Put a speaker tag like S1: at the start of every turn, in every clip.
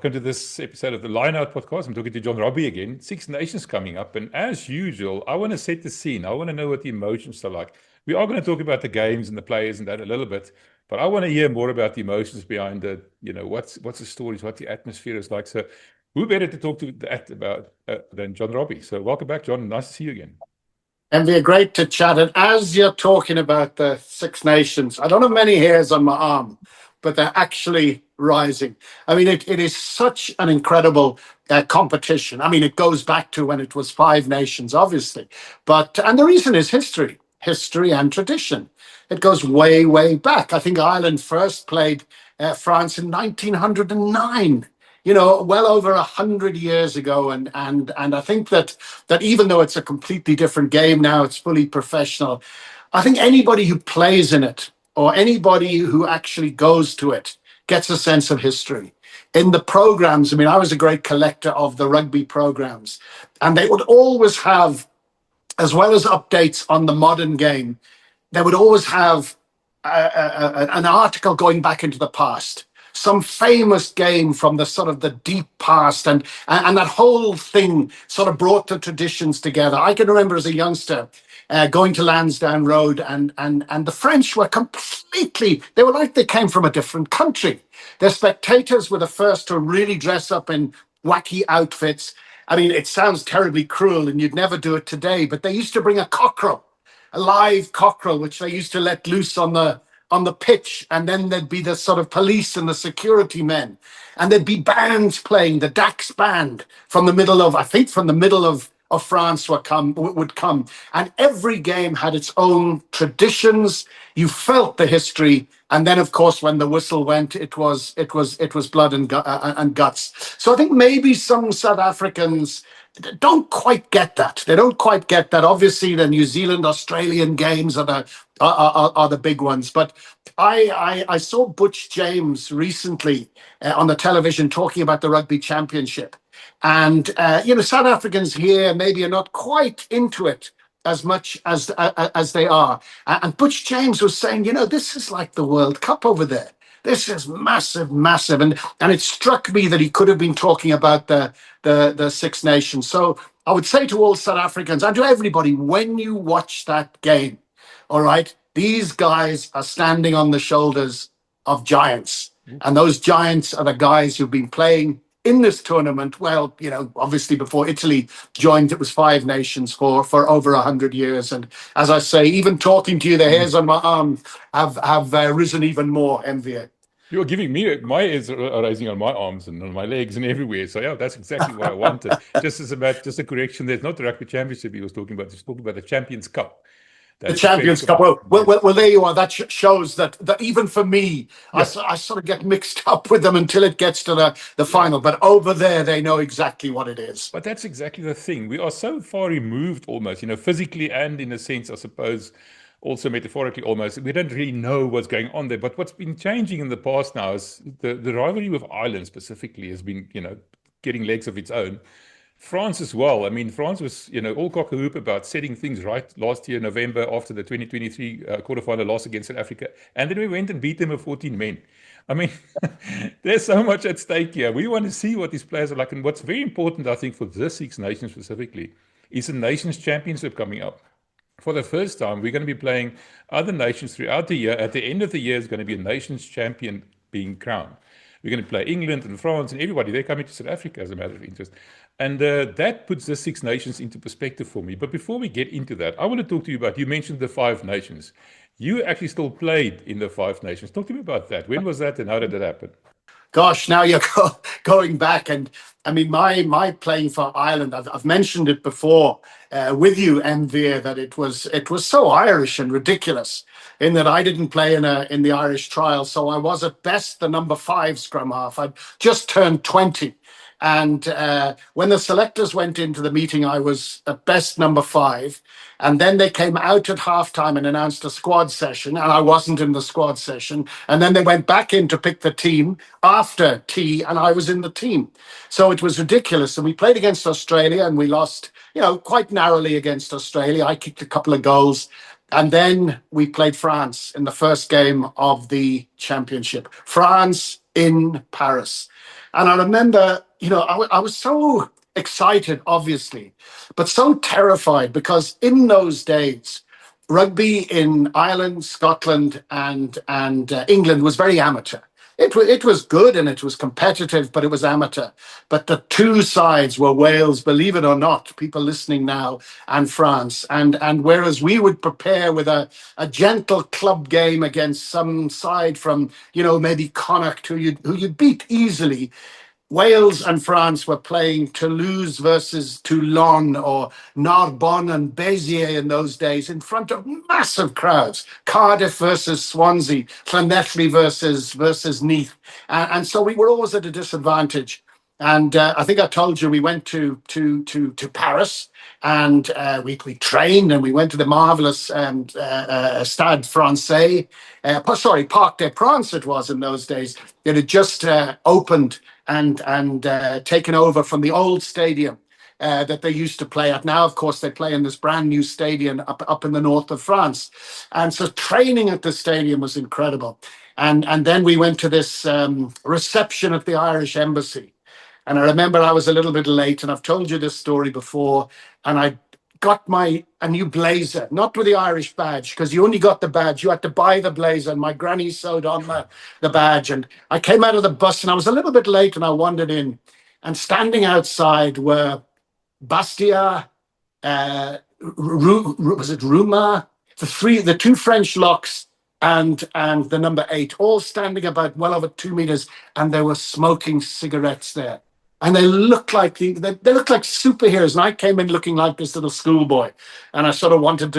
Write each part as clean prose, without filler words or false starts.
S1: welcome to this episode of the Line Out podcast. I'm talking to John Robbie again. Six Nations coming up, and as usual, I want to set the scene. I want to know what the emotions are like. We are going to talk about the games and the players and that a little bit, but I want to hear more about the emotions behind it. You know, what's the stories, what the atmosphere is like. So, who better to talk to that about than John Robbie? So, welcome back, John. Nice to see you again.
S2: And they're great to chat. And as you're talking about the Six Nations, I don't have many hairs on my arm, but they're actually rising. I mean, it is such an incredible competition. I mean, it goes back to when it was five nations, obviously. And the reason is history and tradition. It goes way, way back. I think Ireland first played France in 1909. You know, well over 100 years ago, and I think that even though it's a completely different game now, it's fully professional. I think anybody who plays in it or anybody who actually goes to it gets a sense of history. In the programs, I mean, I was a great collector of the rugby programs, and they would always have, as well as updates on the modern game, they would always have an article going back into the past, some famous game from the sort of the deep past, and that whole thing sort of brought the traditions together. I can remember as a youngster going to Lansdowne Road, and the French were they were like they came from a different country. Their spectators were the first to really dress up in wacky outfits. I mean, it sounds terribly cruel, and you'd never do it today, but they used to bring a live cockerel, which they used to let loose on the pitch, and then there'd be the sort of police and the security men, and there'd be bands playing. The Dax band from the middle of France would come, and every game had its own traditions. You felt the history, and then of course when the whistle went, it was blood and guts. So I think maybe some South Africans don't quite get that. They don't quite get that. Obviously, the New Zealand, Australian games are the big ones. But I saw Butch James recently on the television talking about the Rugby Championship. And, South Africans here maybe are not quite into it as much as they are. And Butch James was saying, this is like the World Cup over there. This is massive, massive. And it struck me that he could have been talking about the Six Nations. So I would say to all South Africans and to everybody, when you watch that game, all right, these guys are standing on the shoulders of giants. And those giants are the guys who've been playing in this tournament. Well, obviously before Italy joined, it was five nations for over 100 years. And as I say, even talking to you, the hairs on my arm have risen even more, MVA.
S1: You're giving me, my hairs are rising on my arms and on my legs and everywhere. So, yeah, that's exactly what I wanted. Just a correction, there's not the Rugby Championship he was talking about. He was talking about the Champions Cup.
S2: The Champions Cup. Well, there you are. That shows that even for me, yes. I sort of get mixed up with them until it gets to the final. But over there, they know exactly what it is.
S1: But that's exactly the thing. We are so far removed almost, physically and in a sense, I suppose, also metaphorically almost. We don't really know what's going on there. But what's been changing in the past now is the rivalry with Ireland specifically has been, getting legs of its own. France as well. I mean, France was, all cock-a-hoop about setting things right last year, November, after the 2023 quarterfinal loss against South Africa. And then we went and beat them with 14 men. I mean, there's so much at stake here. We want to see what these players are like. And what's very important, I think, for this Six Nations specifically, is the Nations Championship coming up. For the first time, we're going to be playing other nations throughout the year. At the end of the year, is going to be a Nations Champion being crowned. We're going to play England and France and everybody. They're coming to South Africa as a matter of interest. And that puts the Six Nations into perspective for me. But before we get into that, I want to talk to you about, you mentioned the five nations. You actually still played in the five nations. Talk to me about that. When was that and how did that happen?
S2: Gosh, now you're going back. And I mean, my playing for Ireland, I've mentioned it before with you, MV, that it was so Irish and ridiculous in that I didn't play in the Irish trial. So I was at best the number 5 scrum half. I'd just turned 20. And when the selectors went into the meeting, I was at best number 5. And then they came out at halftime and announced a squad session, and I wasn't in the squad session. And then they went back in to pick the team after tea, and I was in the team. So it was ridiculous. And we played against Australia, and we lost, quite narrowly against Australia. I kicked a couple of goals. And then we played France in the first game of the championship. France in Paris. And I remember, I was so excited, obviously, but so terrified because in those days, rugby in Ireland, Scotland, and England was very amateur. It was good and it was competitive, but it was amateur. But the two sides were Wales, believe it or not, people listening now, and France. And whereas we would prepare with a gentle club game against some side from, maybe Connacht, who you beat easily, Wales and France were playing Toulouse versus Toulon or Narbonne and Béziers in those days in front of massive crowds. Cardiff versus Swansea, Llanelli versus Neath, and so we were always at a disadvantage. And I think I told you we went to Paris and we trained and we went to the marvelous Stade Francais, sorry, Parc des Princes it was in those days. It had just opened and taken over from the old stadium that they used to play at. Now, of course, they play in this brand new stadium up in the north of France. And so training at the stadium was incredible. And then we went to this reception at the Irish embassy. And I remember I was a little bit late, and I've told you this story before, and I got a new blazer, not with the Irish badge, because you only got the badge. You had to buy the blazer, and my granny sewed on the badge. And I came out of the bus, and I was a little bit late, and I wandered in. And standing outside were Bastia, was it Ruma? The two French locks and the number 8, all standing about well over 2 meters, and they were smoking cigarettes there. And they looked like they looked like superheroes. And I came in looking like this little schoolboy, and I sort of wanted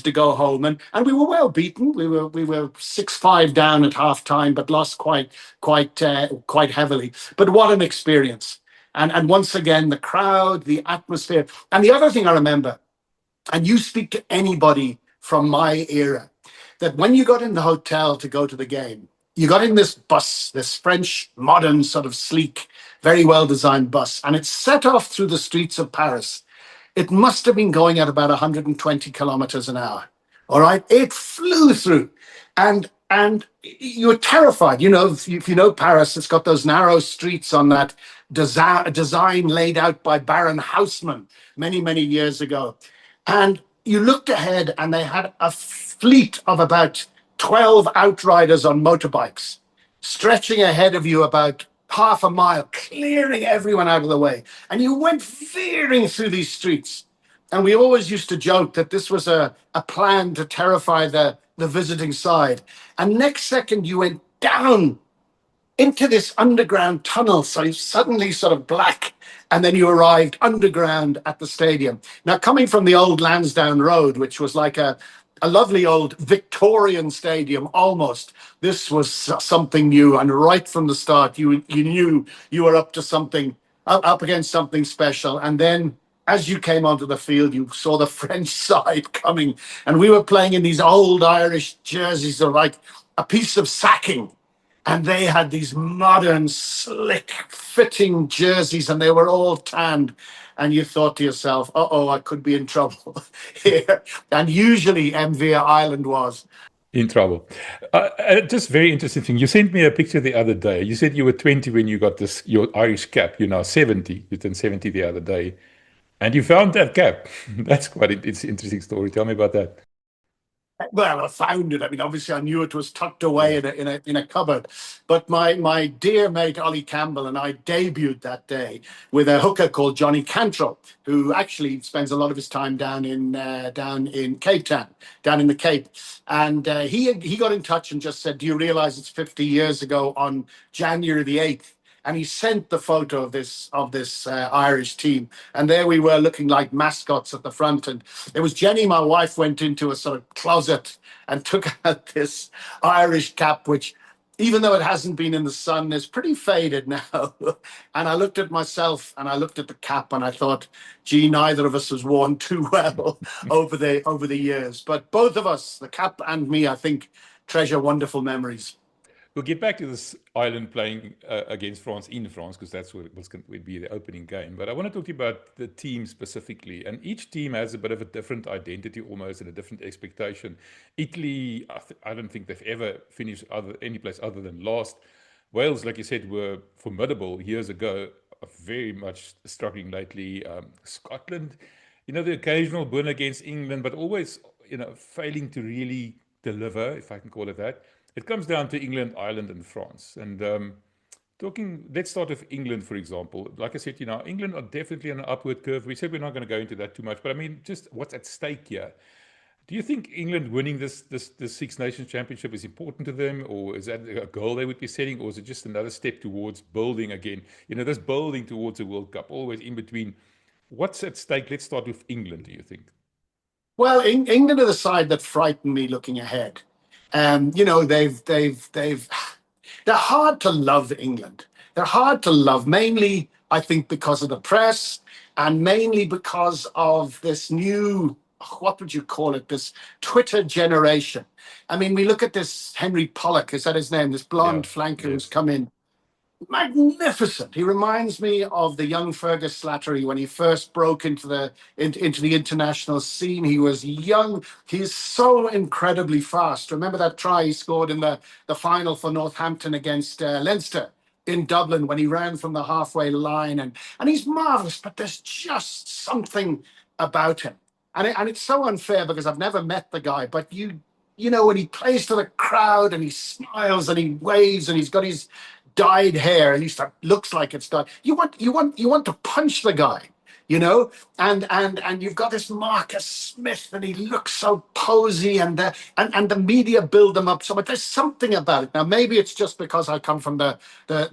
S2: to go home. And we were well beaten. We were 6-5 down at halftime, but lost quite heavily. But what an experience! And once again, the crowd, the atmosphere, and the other thing I remember, and you speak to anybody from my era, that when you got in the hotel to go to the game, you got in this bus, this French, modern, sort of sleek, very well designed bus, and it set off through the streets of Paris. It must have been going at about 120 kilometers an hour. All right. It flew through. And you were terrified. If you know Paris, it's got those narrow streets on that design laid out by Baron Haussmann many, many years ago. And you looked ahead and they had a fleet of about 12 outriders on motorbikes stretching ahead of you about half a mile, clearing everyone out of the way. And you went veering through these streets. And we always used to joke that this was a plan to terrify the visiting side. And next second, you went down into this underground tunnel. So you suddenly sort of black. And then you arrived underground at the stadium. Now, coming from the old Lansdowne Road, which was like a lovely old Victorian stadium, almost, this was something new. And right from the start, you knew you were up to something, up against something special. And then as you came onto the field, you saw the French side coming. And we were playing in these old Irish jerseys, that were like a piece of sacking. And they had these modern, slick, fitting jerseys, and they were all tanned. And you thought to yourself, uh-oh, I could be in trouble here. And usually MV Ireland was.
S1: In trouble. Just very interesting thing. You sent me a picture the other day. You said you were 20 when you got your Irish cap. You're now 70. You turned 70 the other day. And you found that cap. That's it's an interesting story. Tell me about that.
S2: Well, I found it. I mean, obviously, I knew it was tucked away in a cupboard. But my dear mate Ollie Campbell and I debuted that day with a hooker called Johnny Cantrell, who actually spends a lot of his time down in Cape Town, down in the Cape. And he got in touch and just said, "Do you realize it's 50 years ago on January the 8th?" And he sent the photo of this Irish team, and there we were looking like mascots at the front. And it was Jenny, my wife, went into a sort of closet and took out this Irish cap, which, even though it hasn't been in the sun, is pretty faded now. And I looked at myself and I looked at the cap and I thought, gee, neither of us has worn too well over the years. But both of us, the cap and me, I think, treasure wonderful memories.
S1: We'll get back to this Ireland playing against France in France, because that's what would be the opening game. But I want to talk to you about the team specifically. And each team has a bit of a different identity almost, and a different expectation. Italy, I don't think they've ever finished any place other than last. Wales, like you said, were formidable years ago, are very much struggling lately. Scotland, the occasional win against England, but always, failing to really deliver, if I can call it that. It comes down to England, Ireland, and France. And let's start with England, for example. Like I said, England are definitely on an upward curve. We said we're not going to go into that too much, but I mean, just what's at stake here? Do you think England winning this Six Nations Championship is important to them, or is that a goal they would be setting, or is it just another step towards building again? This building towards a World Cup, always in between. What's at stake? Let's start with England. Do you think?
S2: Well, England are the side that frighten me looking ahead. You know, they're hard to love, England. They're hard to love, mainly, I think, because of the press and mainly because of this new, what would you call it, this Twitter generation. I mean, we look at this Henry Pollock, is that his name? This
S1: Yeah.
S2: blonde flanker who's
S1: Yes.
S2: come in. Magnificent. He reminds me of the young Fergus Slattery when he first broke into the international scene. He was young. He's so incredibly fast. Remember that try he scored in the final for Northampton against Leinster in Dublin when he ran from the halfway line, and he's marvelous. But there's just something about him, and it's so unfair because I've never met the guy, but you know, when he plays to the crowd and he smiles and he waves and he's got his dyed hair, at least that looks like it's dyed. You want to punch the guy, you know, and you've got this Marcus Smith, and he looks so posy, and the media build them up so much. There's something about it. Now, maybe it's just because I come from the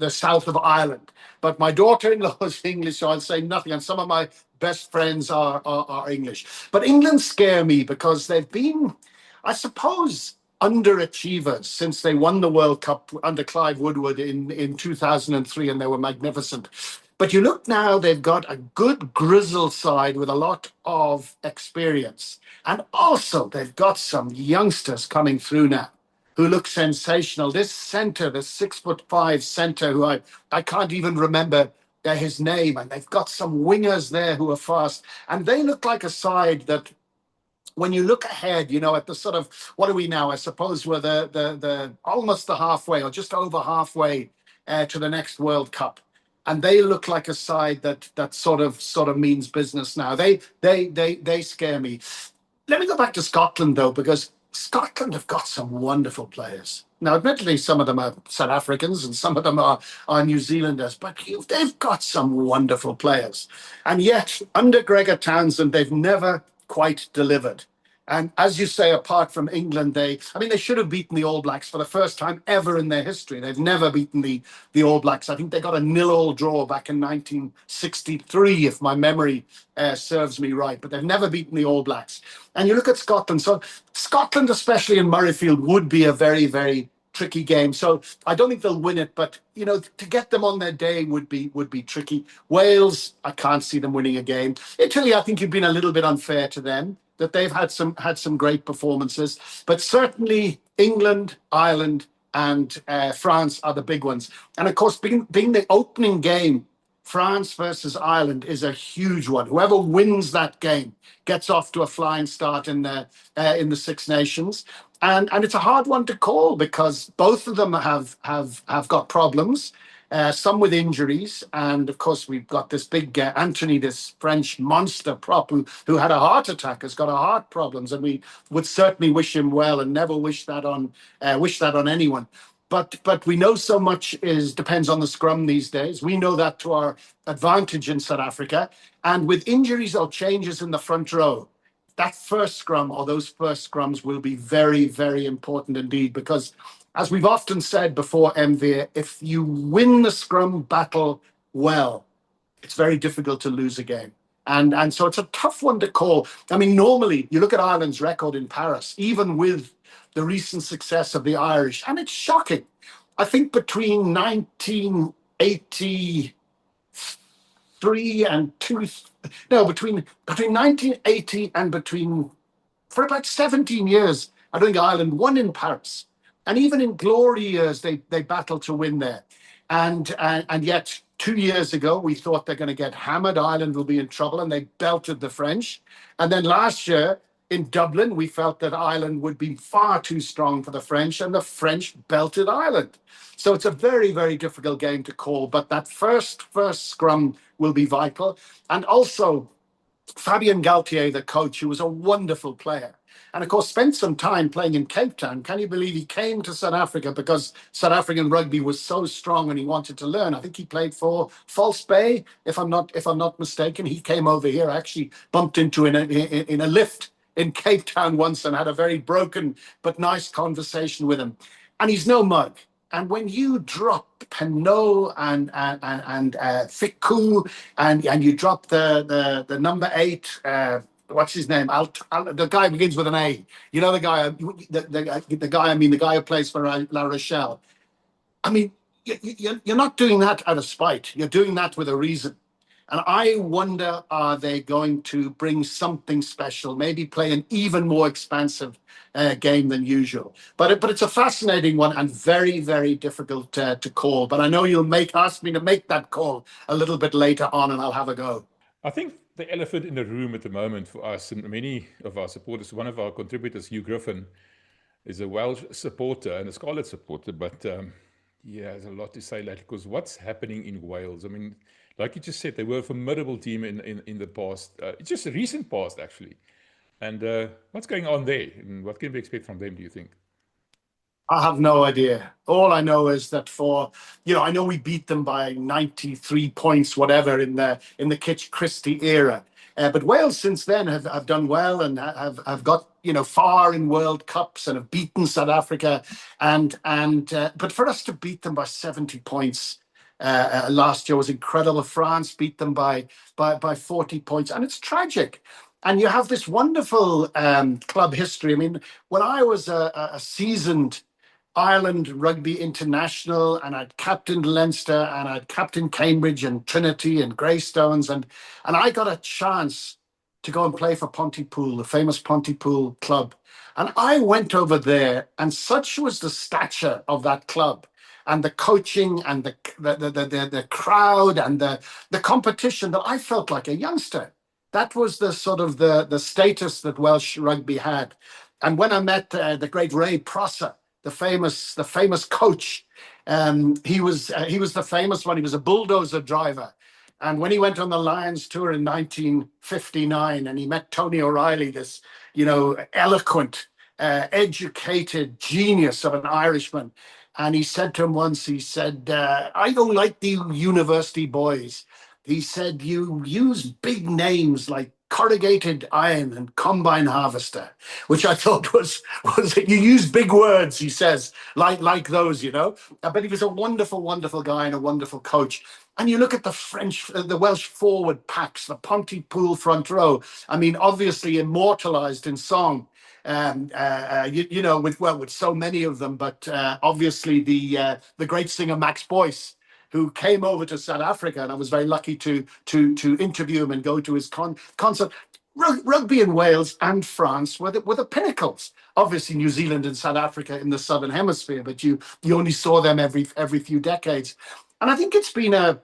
S2: south of Ireland, but my daughter-in-law is English, so I'll say nothing. And some of my best friends are English. But England scare me because they've been, I suppose, underachievers since they won the World Cup under Clive Woodward in 2003, and they were magnificent. But you look now, they've got a good grizzled side with a lot of experience. And also, they've got some youngsters coming through now who look sensational. This centre, the 6'5" centre, who I can't even remember his name, and they've got some wingers there who are fast. And they look like a side that when you look ahead, you know, at the sort of, what are we now? I suppose we're the almost the halfway or just over halfway to the next World Cup, and they look like a side that sort of means business now. They scare me. Let me go back to Scotland though, because Scotland have got some wonderful players. Now, admittedly, some of them are South Africans and some of them are New Zealanders, but they've got some wonderful players. And yet, under Gregor Townsend, they've never quite delivered. And as you say, apart from England, they should have beaten the All Blacks for the first time ever in their history. They've never beaten the All Blacks. I think they got a 0-0 draw back in 1963, if my memory serves me right. But they've never beaten the All Blacks. And you look at Scotland. So Scotland, especially in Murrayfield, would be a very, very tricky game. So I don't think they'll win it, but you know, to get them on their day would be tricky. Wales, I can't see them winning a game. Italy, I think you've been a little bit unfair to them, that they've had some great performances, but certainly England, Ireland, and France are the big ones. And of course, being the opening game, France versus Ireland is a huge one. Whoever wins that game gets off to a flying start in the Six Nations, and it's a hard one to call because both of them have got problems. Some with injuries, and of course we've got this big Anthony, this French monster prop who had a heart attack, has got a heart problems, and we would certainly wish him well and never wish that on anyone. But we know so much depends on the scrum these days. We know that to our advantage in South Africa, and with injuries or changes in the front row, that first scrum or those first scrums will be very, very important indeed, because as we've often said before, MV, if you win the scrum battle well, it's very difficult to lose a game. And so it's a tough one to call. I mean, normally you look at Ireland's record in Paris, even with the recent success of the Irish, and it's shocking. I think between 1983 and between 1980 and for about 17 years, I don't think Ireland won in Paris. And even in glory years, they battled to win there. And yet 2 years ago, we thought they're going to get hammered. Ireland will be in trouble, and they belted the French. And then last year, in Dublin, we felt that Ireland would be far too strong for the French, and the French belted Ireland. So it's a very, very difficult game to call. But that first scrum will be vital. And also, Fabien Galtier, the coach, who was a wonderful player, and of course spent some time playing in Cape Town. Can you believe he came to South Africa because South African rugby was so strong and he wanted to learn? I think he played for False Bay, if I'm not mistaken. He came over here. I actually bumped into in a lift in Cape Town once and had a very broken but nice conversation with him. And he's no mug. And when you drop Penot and Fiku, and you drop the number 8, what's his name? The guy who begins with an A. You know the guy, the guy. I mean, the guy who plays for La Rochelle. I mean, you're not doing that out of spite. You're doing that with a reason. And I wonder, are they going to bring something special? Maybe play an even more expansive game than usual. But it's a fascinating one and very, very difficult to call. But I know you'll ask me to make that call a little bit later on, and I'll have a go.
S1: I think the elephant in the room at the moment for us and many of our supporters, one of our contributors, Hugh Griffin, is a Welsh supporter and a Scarlet supporter, but yeah, there's a lot to say later because what's happening in Wales? I mean, like you just said, they were a formidable team in the past, just a recent past actually. And what's going on there? And what can we expect from them, do you think?
S2: I have no idea. All I know is that I know we beat them by 93 points, whatever, in the Kitch Christie era. But Wales since then have done well and have got far in World Cups and have beaten South Africa, but for us to beat them by 70 points last year was incredible. France beat them by 40 points, and it's tragic. And you have this wonderful club history. I mean, when I was a seasoned Ireland rugby international, and I'd captained Leinster, and I'd captained Cambridge and Trinity and Greystones, and I got a chance to go and play for Pontypool, the famous Pontypool club. And I went over there, and such was the stature of that club, and the coaching, and the crowd, and the competition, that I felt like a youngster. That was the sort of the status that Welsh rugby had. And when I met the great Ray Prosser, the famous coach, he was the famous one. He was a bulldozer driver. And when he went on the Lions tour in 1959, and he met Tony O'Reilly, this eloquent, educated genius of an Irishman, and he said to him once, he said, "I don't like the university boys." He said, "You use big names like corrugated iron and combine harvester," which I thought was you use big words, he says, like those. But he was a wonderful, wonderful guy and a wonderful coach. And you look at the Welsh forward packs, the Pontypool front row. I mean, obviously immortalized in song, with so many of them. But obviously the great singer Max Boyce, who came over to South Africa, and I was very lucky to interview him and go to his concert. Rugby in Wales and France were the pinnacles. Obviously, New Zealand and South Africa in the Southern Hemisphere, but you only saw them every few decades. And I think it's been a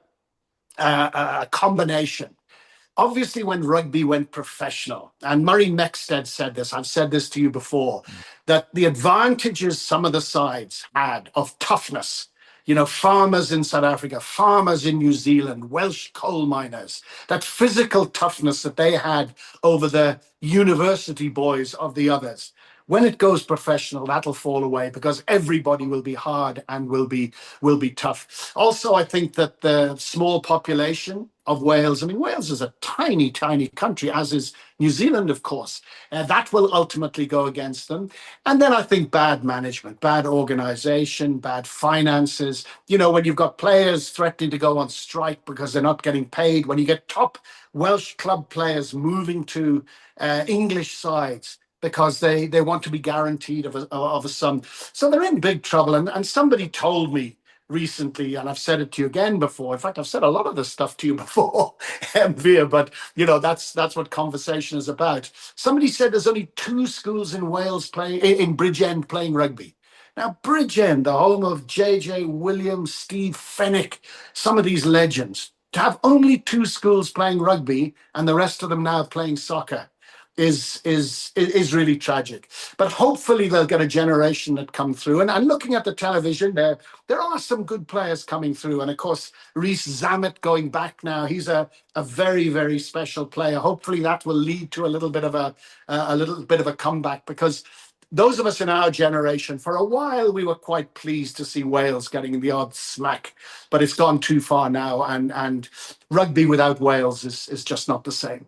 S2: combination. Obviously, when rugby went professional, and Murray Mexted said this, I've said this to you before, that the advantages some of the sides had of toughness, farmers in South Africa, farmers in New Zealand, Welsh coal miners, that physical toughness that they had over the university boys of the others. When it goes professional, that'll fall away because everybody will be hard and will be tough. Also, I think that the small population of Wales, I mean, Wales is a tiny, tiny country, as is New Zealand, of course. That will ultimately go against them. And then I think bad management, bad organization, bad finances. When you've got players threatening to go on strike because they're not getting paid, when you get top Welsh club players moving to English sides, because they want to be guaranteed of a sum. So they're in big trouble. And somebody told me recently, and I've said it to you again before. In fact, I've said a lot of this stuff to you before, Veer, but that's what conversation is about. Somebody said there's only 2 schools in Wales in Bridgend playing rugby. Now, Bridgend, the home of J.J. Williams, Steve Fennick, some of these legends, to have only 2 schools playing rugby and the rest of them now playing soccer. is really tragic. But hopefully they'll get a generation that come through. And looking at the television, there are some good players coming through. And of course, Reece Zammit going back now. He's a very, very special player. Hopefully that will lead to a little bit of a comeback, because those of us in our generation, for a while, we were quite pleased to see Wales getting the odd smack, but it's gone too far now, and rugby without Wales is just not the same.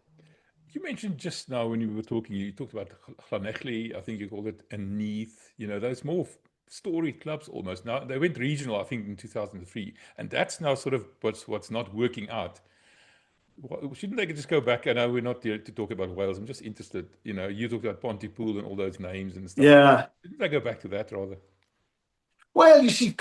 S1: You mentioned just now when you were talking, you talked about Llanelli, I think you called it, and Neath, those more storied clubs almost. Now, they went regional, I think, in 2003, and that's now sort of what's not working out. Shouldn't they just go back? I know we're not here to talk about Wales. I'm just interested. You talked about Pontypool and all those names and stuff.
S2: Yeah.
S1: Shouldn't they go back to that rather?
S2: Well, you see,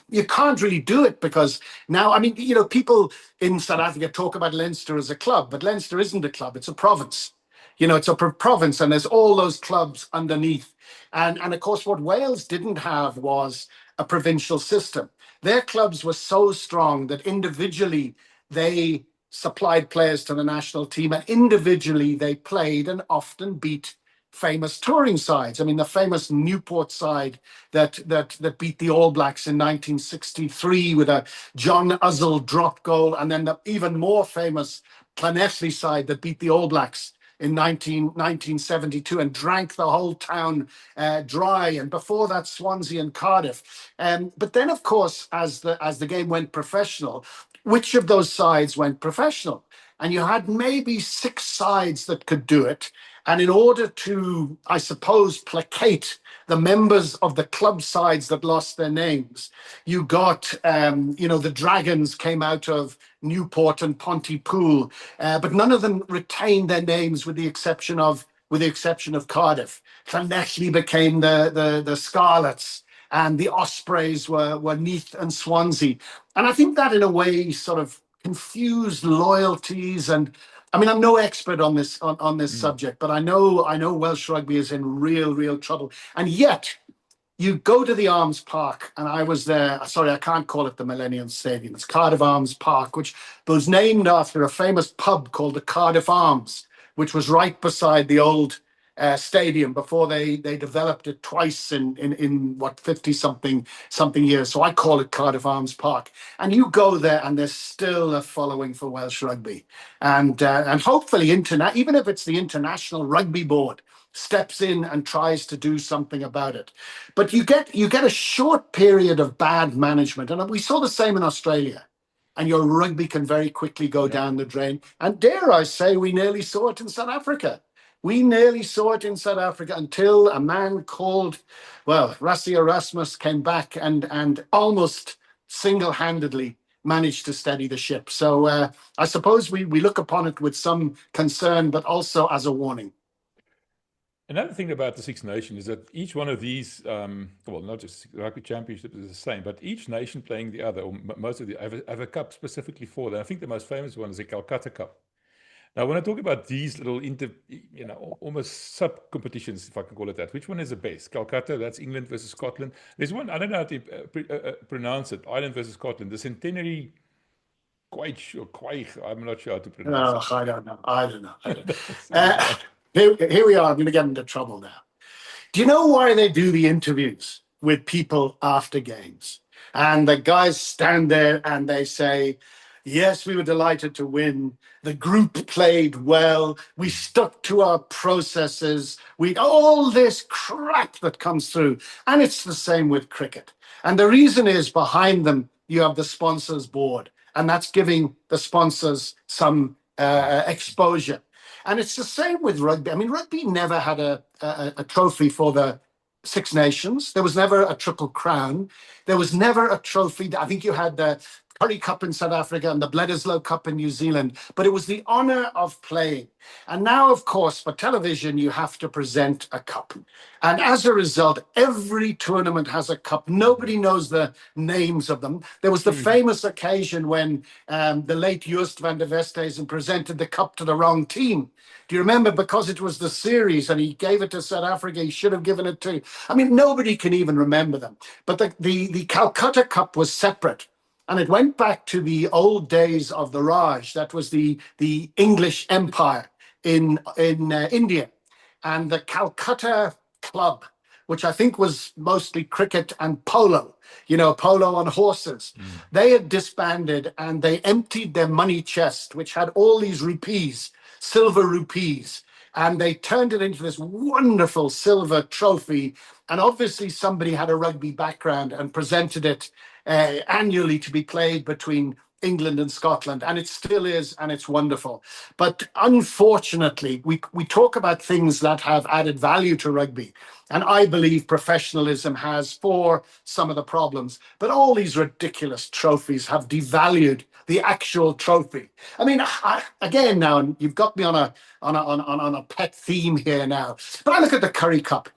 S2: you can't really do it, because now, I mean, people in South Africa talk about Leinster as a club, but Leinster isn't a club, it's a province. It's a province, and there's all those clubs underneath. And of course, what Wales didn't have was a provincial system. Their clubs were so strong that individually they supplied players to the national team, and individually they played and often beat famous touring sides. I mean, the famous Newport side that beat the All Blacks in 1963 with a John Uzzell drop goal, and then the even more famous Llanelli side that beat the All Blacks in 1972 and drank the whole town dry. And before that, Swansea and Cardiff. But then, of course, as the game went professional, which of those sides went professional? And you had maybe 6 sides that could do it. And in order to, I suppose, placate the members of the club sides that lost their names, you got, the Dragons came out of Newport and Pontypool, but none of them retained their names with the exception of Cardiff. Llanelli became the Scarlets, and the Ospreys were Neath and Swansea. And I think that in a way sort of confused loyalties. And I mean, I'm no expert on this subject, but I know Welsh rugby is in real trouble. And yet, you go to the Arms Park, and I was there. Sorry, I can't call it the Millennium Stadium. It's Cardiff Arms Park, which was named after a famous pub called the Cardiff Arms, which was right beside the old stadium before they developed it twice in what 50 something years. So I call it Cardiff Arms Park. And you go there, and there's still a following for Welsh rugby, and hopefully even if it's the International Rugby Board steps in and tries to do something about it. But you get a short period of bad management, and we saw the same in Australia. And your rugby can very quickly go down the drain. And dare I say, we nearly saw it in South Africa. We nearly saw it in South Africa until a man called, Rassie Erasmus came back and almost single-handedly managed to steady the ship. So I suppose we look upon it with some concern, but also as a warning.
S1: Another thing about the Six Nations is that each one of these, not just rugby championship is the same, but each nation playing the other, or most of the have a cup specifically for them. I think the most famous one is the Calcutta Cup. Now, when I talk about these little almost sub-competitions, if I can call it that, which one is the best? Calcutta, that's England versus Scotland. There's one, I don't know how to pronounce it, Ireland versus Scotland, the centenary, I'm not sure how to pronounce it.
S2: I don't know. Here we are, I'm going to get into trouble now. Do you know why they do the interviews with people after games? And the guys stand there and they say, yes, we were delighted to win. The group played well. We stuck to our processes. All this crap that comes through. And it's the same with cricket. And the reason is behind them, you have the sponsors board. And that's giving the sponsors some exposure. And it's the same with rugby. I mean, rugby never had a trophy for the Six Nations. There was never a Triple Crown. There was never a trophy. I think you had the Currie Cup in South Africa and the Bledisloe Cup in New Zealand, but it was the honor of playing. And now, of course, for television, you have to present a cup. And as a result, every tournament has a cup. Nobody knows the names of them. There was the famous occasion when the late Joost van der Westhuizen presented the cup to the wrong team. Do you remember? Because it was the series and he gave it to South Africa, he should have given it to, I mean, nobody can even remember them. But the Calcutta Cup was separate. And it went back to the old days of the Raj. That was the English Empire in India. and the Calcutta Club, which I think was mostly cricket and polo, polo on horses. They had disbanded and they emptied their money chest, which had all these rupees, silver rupees, and they turned it into this wonderful silver trophy. And obviously, somebody had a rugby background and presented it annually to be played between England and Scotland, and it still is, and it's wonderful. But unfortunately, we talk about things that have added value to rugby, and I believe professionalism has for some of the problems. But all these ridiculous trophies have devalued the actual trophy. I mean, again, now, and you've got me on a pet theme here now. But I look at the Curry Cup.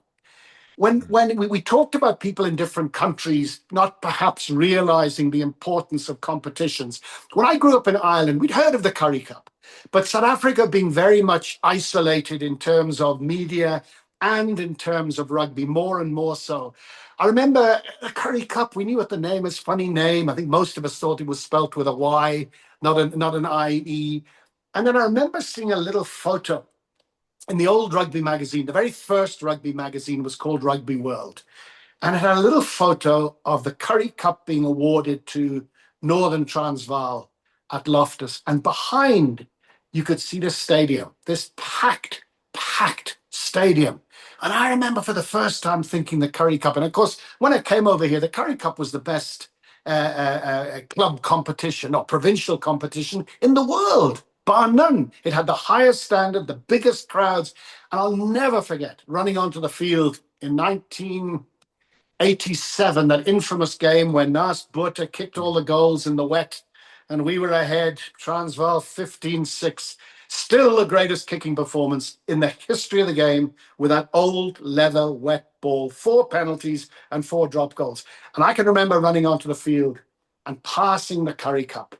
S2: When we talked about people in different countries not perhaps realizing the importance of competitions, when I grew up in Ireland, we'd heard of the Curry Cup, but South Africa being very much isolated in terms of media and in terms of rugby, more and more so. I remember the Curry Cup, we knew what the name is, funny name. I think most of us thought it was spelt with a Y, not an I-E. And then I remember seeing a little photo in the old rugby magazine. The very first rugby magazine was called Rugby World. And it had a little photo of the Curry Cup being awarded to Northern Transvaal at Loftus. And behind, you could see the stadium, this packed stadium. And I remember for the first time thinking the Curry Cup. And of course, when I came over here, the Curry Cup was the best club competition or provincial competition in the world, bar none. It had the highest standard, the biggest crowds. And I'll never forget running onto the field in 1987, that infamous game when Nas Botha kicked all the goals in the wet and we were ahead, Transvaal 15-6. Still the greatest kicking performance in the history of the game with that old leather wet ball, 4 penalties and 4 drop goals. And I can remember running onto the field and passing the Curry Cup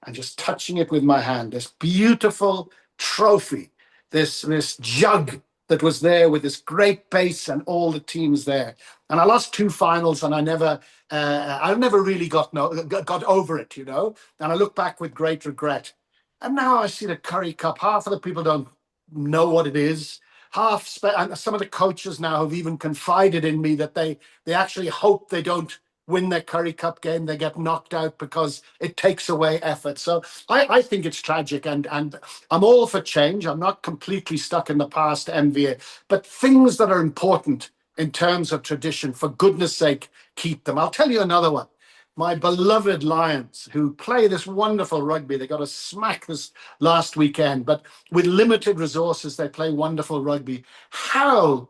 S2: and just touching it with my hand, this beautiful trophy, this jug that was there with this great base and all the teams there. And I lost 2 finals, and I never really got over it, And I look back with great regret. And now I see the Curry Cup. Half of the people don't know what it is. And some of the coaches now have even confided in me that they actually hope they don't win their Curry Cup game. They get knocked out because it takes away effort. So I think it's tragic, and I'm all for change. I'm not completely stuck in the past, MVA, but things that are important in terms of tradition, for goodness sake, keep them. I'll tell you another one. My beloved Lions, who play this wonderful rugby. They got a smack this last weekend, but with limited resources, they play wonderful rugby. How,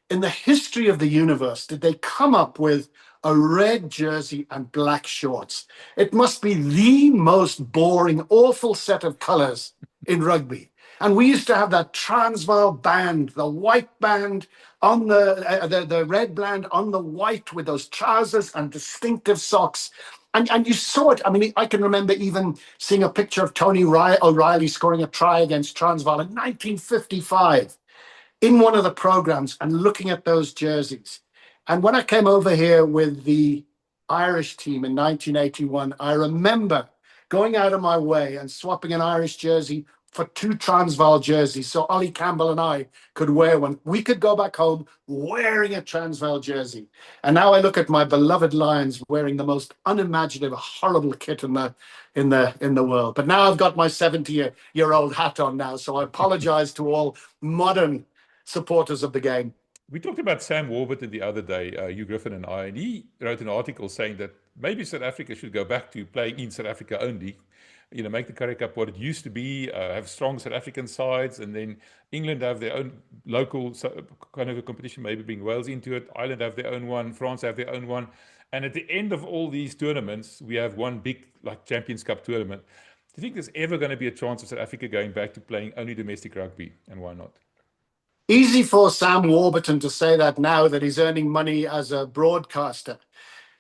S2: in the history of the universe, did they come up with a red jersey and black shorts? It must be the most boring, awful set of colors in rugby. And we used to have that Transvaal band, the white band on the red band on the white with those trousers and distinctive socks. And you saw it. I mean, I can remember even seeing a picture of Tony O'Reilly scoring a try against Transvaal in 1955 in one of the programs and looking at those jerseys. And when I came over here with the Irish team in 1981, I remember going out of my way and swapping an Irish jersey for 2 Transvaal jerseys so Ollie Campbell and I could wear one. We could go back home wearing a Transvaal jersey. And now I look at my beloved Lions wearing the most unimaginative, horrible kit in the world. But now I've got my 70-year-old hat on now, so I apologize to all modern supporters of the game.
S1: We talked about Sam Warburton the other day, Hugh Griffin and I, and he wrote an article saying that maybe South Africa should go back to playing in South Africa only, make the Curry Cup what it used to be, have strong South African sides, and then England have their own local kind of a competition, maybe bring Wales into it, Ireland have their own one, France have their own one, and at the end of all these tournaments, we have one big Champions Cup tournament. Do you think there's ever going to be a chance of South Africa going back to playing only domestic rugby, and why not?
S2: Easy for Sam Warburton to say that now that he's earning money as a broadcaster.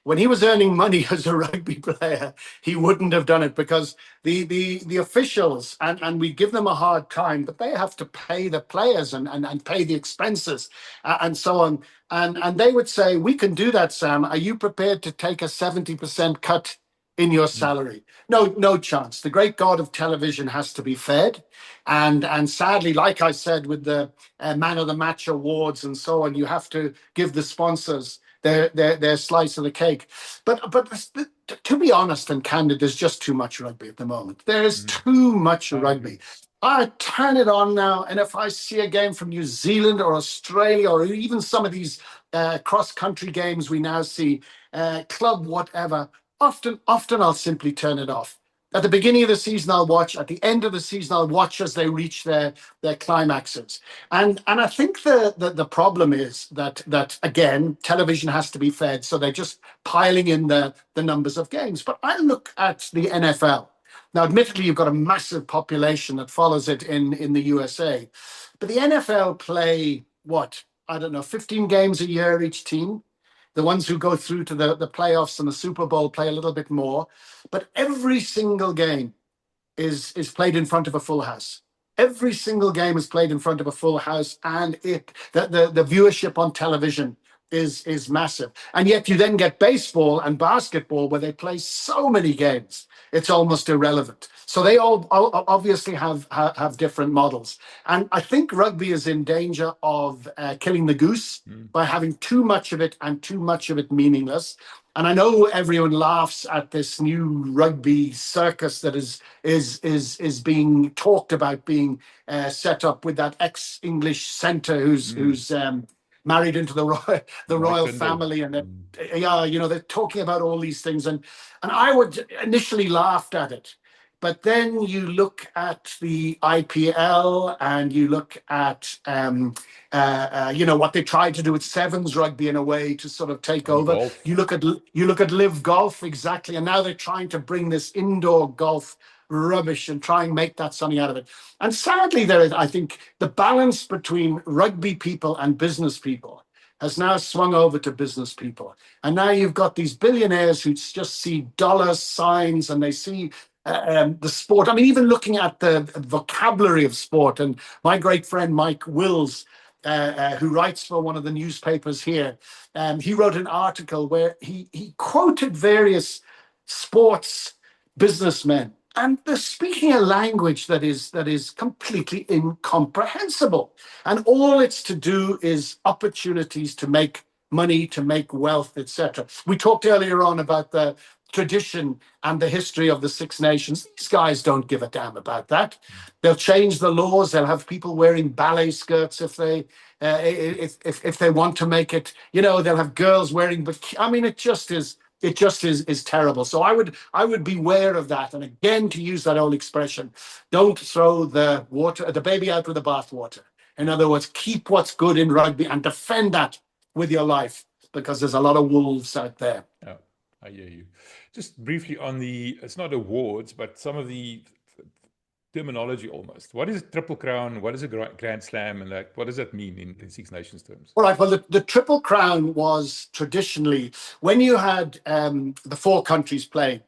S2: When he was earning money as a rugby player, he wouldn't have done it, because the officials, and we give them a hard time, but they have to pay the players and pay the expenses and so on. And they would say, we can do that, Sam. Are you prepared to take a 70% cut in your salary. No, no chance. The great god of television has to be fed, and sadly, like I said, with the Man of the Match awards and so on, you have to give the sponsors their slice of the cake. But to be honest and candid, there's just too much rugby at the moment. There is too much rugby. I turn it on now, and if I see a game from New Zealand or Australia or even some of these cross-country games we now see, club whatever, often I'll simply turn it off. At the beginning of the season, I'll watch. At the end of the season, I'll watch as they reach their climaxes. And I think the problem is that again, television has to be fed, so they're just piling in the numbers of games. But I look at the NFL. Now, admittedly, you've got a massive population that follows it in the USA, but the NFL play what? I don't know, 15 games a year each team. The ones who go through to the playoffs and the Super Bowl play a little bit more, but every single game is played in front of a full house. Every single game is played in front of a full house, and the viewership on television is massive. And yet you then get baseball and basketball where they play so many games, it's almost irrelevant. So they all obviously have different models. And I think rugby is in danger of killing the goose by having too much of it and too much of it meaningless. And I know everyone laughs at this new rugby circus that is being talked about being set up with that ex-English centre who's married into the royal family, and they're talking about all these things, and I would initially laughed at it. But then you look at the IPL and you look at, what they tried to do with sevens rugby in a way to sort of take over.
S1: Golf.
S2: You look at live golf, exactly. And now they're trying to bring this indoor golf rubbish and try and make that something out of it. And sadly, there is, I think, the balance between rugby people and business people has now swung over to business people. And now you've got these billionaires who just see dollar signs and they see the sport. I mean, even looking at the vocabulary of sport, and my great friend Mike Wills, who writes for one of the newspapers here, he wrote an article where he quoted various sports businessmen, and they're speaking a language that is completely incomprehensible. And all it's to do is opportunities to make money, to make wealth, etc. We talked earlier on about the tradition and the history of the Six Nations. These guys don't give a damn about that. They'll change the laws. They'll have people wearing ballet skirts if they want to make it. They'll have girls wearing. I mean, it just is terrible. So I would beware of that. And again, to use that old expression, don't throw the baby out with the bathwater. In other words, keep what's good in rugby and defend that with your life, because there's a lot of wolves out there.
S1: Oh, I hear you. Just briefly on it's not awards, but some of the terminology almost. What is a Triple Crown? What is a Grand Slam? And what does that mean in Six Nations terms?
S2: All right. Well, the Triple Crown was traditionally when you had the four countries playing,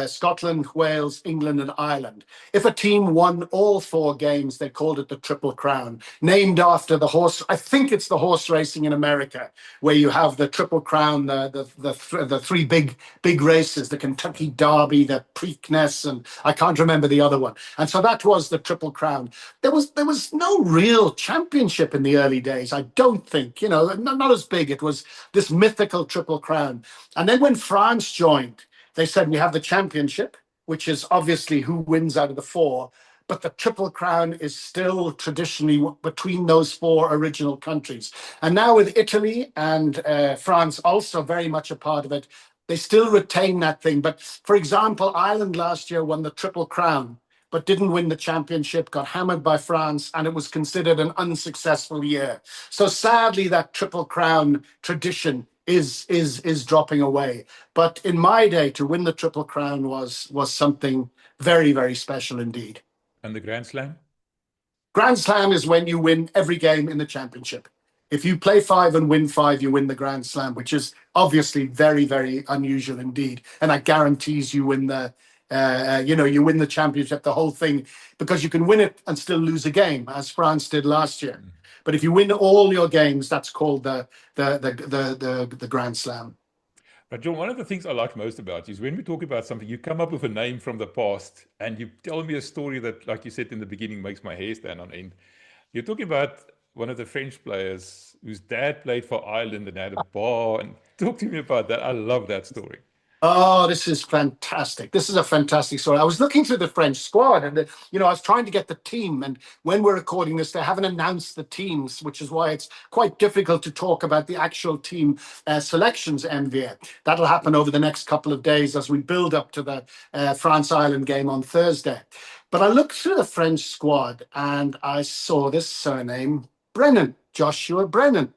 S2: Scotland, Wales, England, and Ireland. If a team won all four games, they called it the Triple Crown, named after the horse. I think it's the horse racing in America, where you have the Triple Crown, the three big races, the Kentucky Derby, the Preakness, and I can't remember the other one. And so that was the Triple Crown. There was no real championship in the early days, I don't think. Not as big. It was this mythical Triple Crown. And then when France joined, they said we have the championship, which is obviously who wins out of the four, but the Triple Crown is still traditionally between those four original countries. And now with Italy and France also very much a part of it, they still retain that thing. But for example, Ireland last year won the Triple Crown, but didn't win the championship, got hammered by France, and it was considered an unsuccessful year. So sadly, that Triple Crown tradition is dropping away. But in my day, to win the Triple Crown was something very, very special indeed.
S1: And the Grand Slam?
S2: Grand Slam is when you win every game in the championship. If you play 5 and win 5, you win the Grand Slam, which is obviously very, very unusual indeed. And that guarantees you win you win the championship, the whole thing, because you can win it and still lose a game, as France did last year. But if you win all your games, that's called the Grand Slam.
S1: But John, one of the things I like most about you is when we talk about something, you come up with a name from the past and you tell me a story that, like you said in the beginning, makes my hair stand on end. You're talking about one of the French players whose dad played for Ireland and had a bar. And talk to me about that. I love that story.
S2: Oh, this is fantastic. This is a fantastic story. I was looking through the French squad and, I was trying to get the team. And when we're recording this, they haven't announced the teams, which is why it's quite difficult to talk about the actual team selections, MVA. That'll happen over the next couple of days as we build up to the France-Ireland game on Thursday. But I looked through the French squad and I saw this surname, Brennan, Joshua Brennan.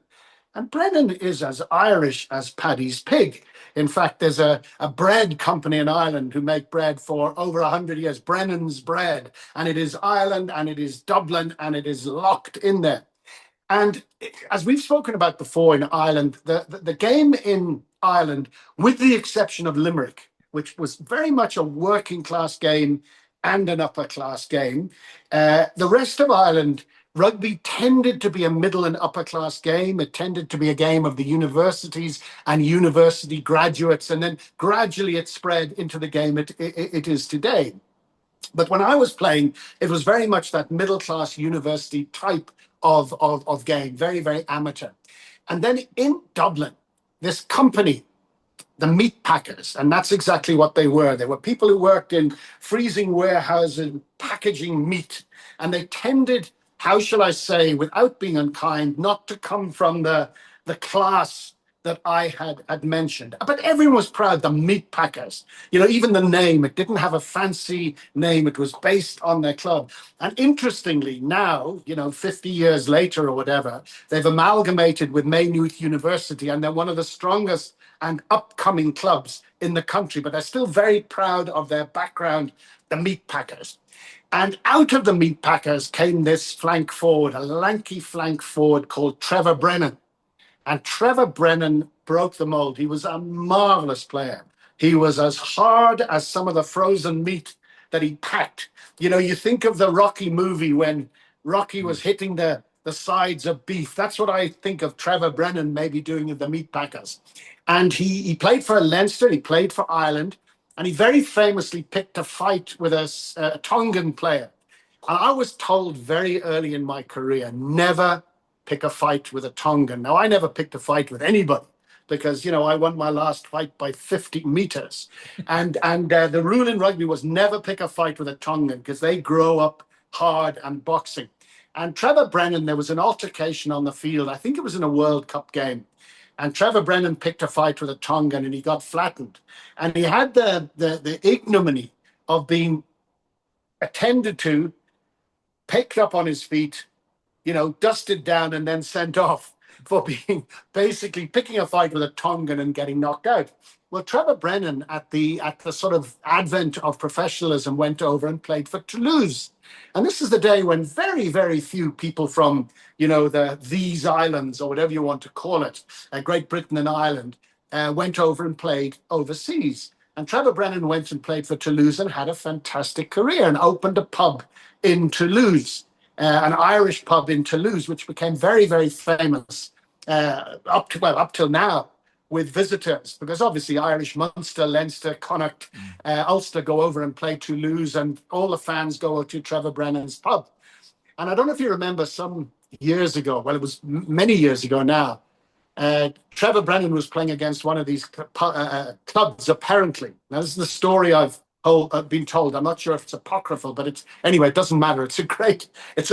S2: And Brennan is as Irish as Paddy's pig. In fact, there's a bread company in Ireland who make bread for over 100 years, Brennan's Bread. And it is Ireland and it is Dublin and it is locked in there. And as we've spoken about before in Ireland, the game in Ireland, with the exception of Limerick, which was very much a working class game and an upper class game, the rest of Ireland, rugby tended to be a middle and upper class game. It tended to be a game of the universities and university graduates. And then gradually it spread into the game it is today. But when I was playing, it was very much that middle class university type of game, very, very amateur. And then in Dublin, this company, the meat packers, and that's exactly what they were. They were people who worked in freezing warehouses, packaging meat, and they tended, how shall I say, without being unkind, not to come from the class that I had mentioned. But everyone was proud, the meat packers. Even the name, it didn't have a fancy name. It was based on their club. And interestingly, now, 50 years later or whatever, they've amalgamated with Maynooth University, and they're one of the strongest and upcoming clubs in the country. But they're still very proud of their background, the meat packers. And out of the meat packers came this flank forward, a lanky flank forward called Trevor Brennan. And Trevor Brennan broke the mold. He was a marvelous player. He was as hard as some of the frozen meat that he packed. You think of the Rocky movie when Rocky was hitting the sides of beef. That's what I think of Trevor Brennan maybe doing in the meat packers. And he played for Leinster, he played for Ireland, and he very famously picked a fight with a Tongan player. And I was told very early in my career, never pick a fight with a Tongan. Now, I never picked a fight with anybody because, I won my last fight by 50 meters. And the rule in rugby was never pick a fight with a Tongan because they grow up hard and boxing. And Trevor Brennan, there was an altercation on the field. I think it was in a World Cup game. And Trevor Brennan picked a fight with a Tongan and he got flattened. And he had the ignominy of being attended to, picked up on his feet, dusted down and then sent off for being basically picking a fight with a Tongan and getting knocked out. Well, Trevor Brennan at the sort of advent of professionalism went over and played for Toulouse. And this is the day when very, very few people from, these islands or whatever you want to call it, Great Britain and Ireland, went over and played overseas. And Trevor Brennan went and played for Toulouse and had a fantastic career and opened a pub in Toulouse. An Irish pub in Toulouse, which became very, very famous up till now with visitors, because obviously Irish, Munster, Leinster, Connacht, Ulster go over and play Toulouse, and all the fans go to Trevor Brennan's pub. And I don't know if you remember some years ago, well, it was many years ago now, Trevor Brennan was playing against one of these clubs, apparently. Now, this is the story I've been told. I'm not sure if it's apocryphal, but it doesn't matter. It's a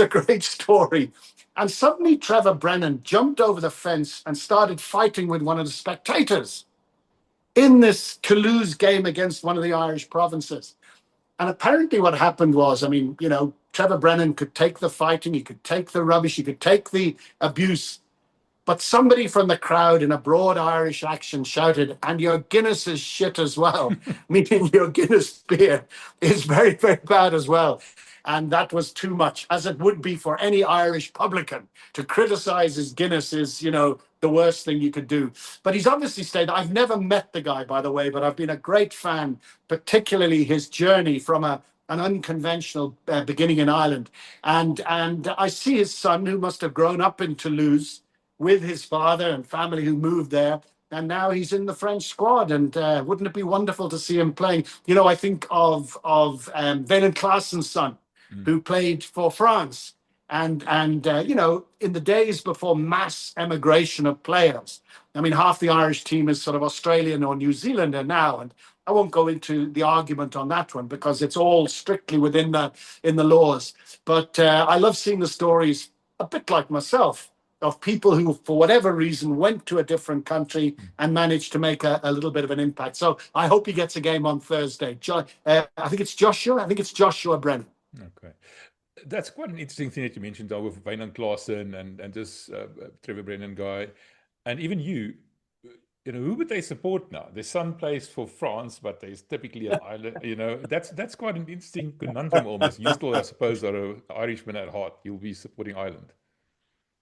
S2: great story. And suddenly Trevor Brennan jumped over the fence and started fighting with one of the spectators in this Toulouse game against one of the Irish provinces. And apparently what happened was, Trevor Brennan could take the fighting, he could take the rubbish, he could take the abuse. But somebody from the crowd in a broad Irish accent shouted, "And your Guinness is shit as well," meaning your Guinness beer is very, very bad as well. And that was too much, as it would be for any Irish publican. To criticize his Guinness is, the worst thing you could do. But he's obviously stayed. I've never met the guy, by the way, but I've been a great fan, particularly his journey from an unconventional beginning in Ireland. And I see his son, who must have grown up in Toulouse, with his father and family who moved there, and now he's in the French squad. And wouldn't it be wonderful to see him playing? You know, I think of Brennan son, who played for France. And you know, in the days before mass emigration of players, I mean, half the Irish team is sort of Australian or New Zealander now, and I won't go into the argument on that one because it's all strictly within the laws. But I love seeing the stories, a bit like myself, of people who, for whatever reason, went to a different country and managed to make a little bit of an impact. So I hope he gets a game on Thursday. I think it's Joshua. I think it's Joshua Brennan.
S1: Okay. That's quite an interesting thing that you mentioned, though, with Wynand Klaasen and this Trevor Brennan guy. And even you know, who would they support now? Their son plays for France, but there's typically an Ireland, you know, that's quite an interesting conundrum almost. You still, I suppose, are an Irishman at heart. You'll be supporting Ireland.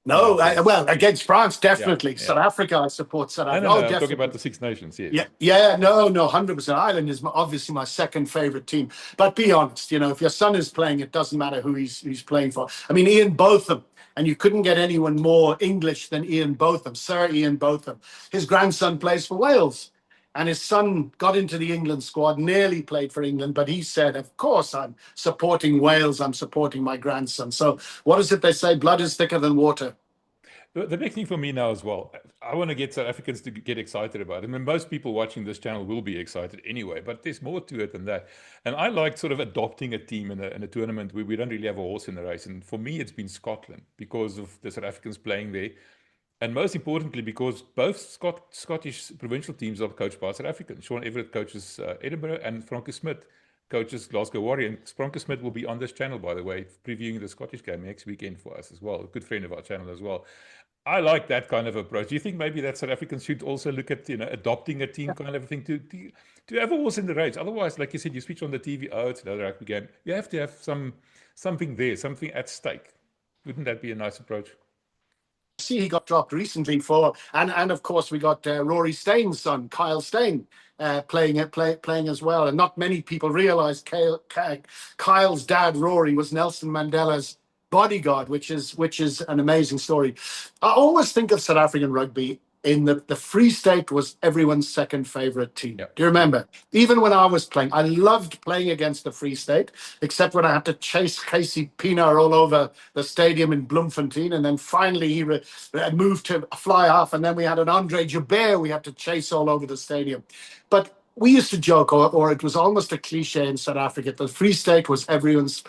S2: No, well, against France, definitely.
S1: Yeah.
S2: South Africa, I support South Africa.
S1: No,
S2: Oh,
S1: I'm
S2: definitely.
S1: talking about the Six Nations, yes.
S2: Yeah, no, 100%. Ireland is obviously my second favorite team. But be honest, you know, if your son is playing, it doesn't matter who he's playing for. I mean, Ian Botham, and you couldn't get anyone more English than Ian Botham, Sir Ian Botham. His grandson plays for Wales. And his son got into the England squad, nearly played for England, but he said, of course, I'm supporting Wales, I'm supporting my grandson. So what is it they say? Blood is thicker than water.
S1: The big thing for me now as well, I want to get South Africans to get excited about it. I mean, most people watching this channel will be excited anyway, but there's more to it than that. And I like sort of adopting a team in a tournament where we don't really have a horse in the race. And for me, it's been Scotland because of the South Africans playing there. And most importantly, because both Scottish provincial teams are coached by South Africans. Sean Everett coaches Edinburgh, and Frankie Smith coaches Glasgow Warrior. And Frankie Smith will be on this channel, by the way, previewing the Scottish game next weekend for us as well. A good friend of our channel as well. I like that kind of approach. Do you think maybe that South Africans should also look at, you know, adopting a team kind of thing to have a horse in the race? Otherwise, like you said, you switch on the TV, oh, it's another rugby game. You have to have something there, something at stake. Wouldn't that be a nice approach?
S2: See, he got dropped recently for, and of course we got Rory Stain's son, Kyle Stain, playing as well. And not many people realise Kyle's dad, Rory, was Nelson Mandela's bodyguard, which is an amazing story. I always think of South African rugby in the Free State was everyone's second favorite team.
S1: Yep.
S2: Do you remember? Even when I was playing, I loved playing against the Free State, except when I had to chase Casey Pienaar all over the stadium in Bloemfontein. And then finally he moved to fly off. And then we had an Andre Joubert we had to chase all over the stadium. But we used to joke, or it was almost a cliche in South Africa, the Free State was everyone's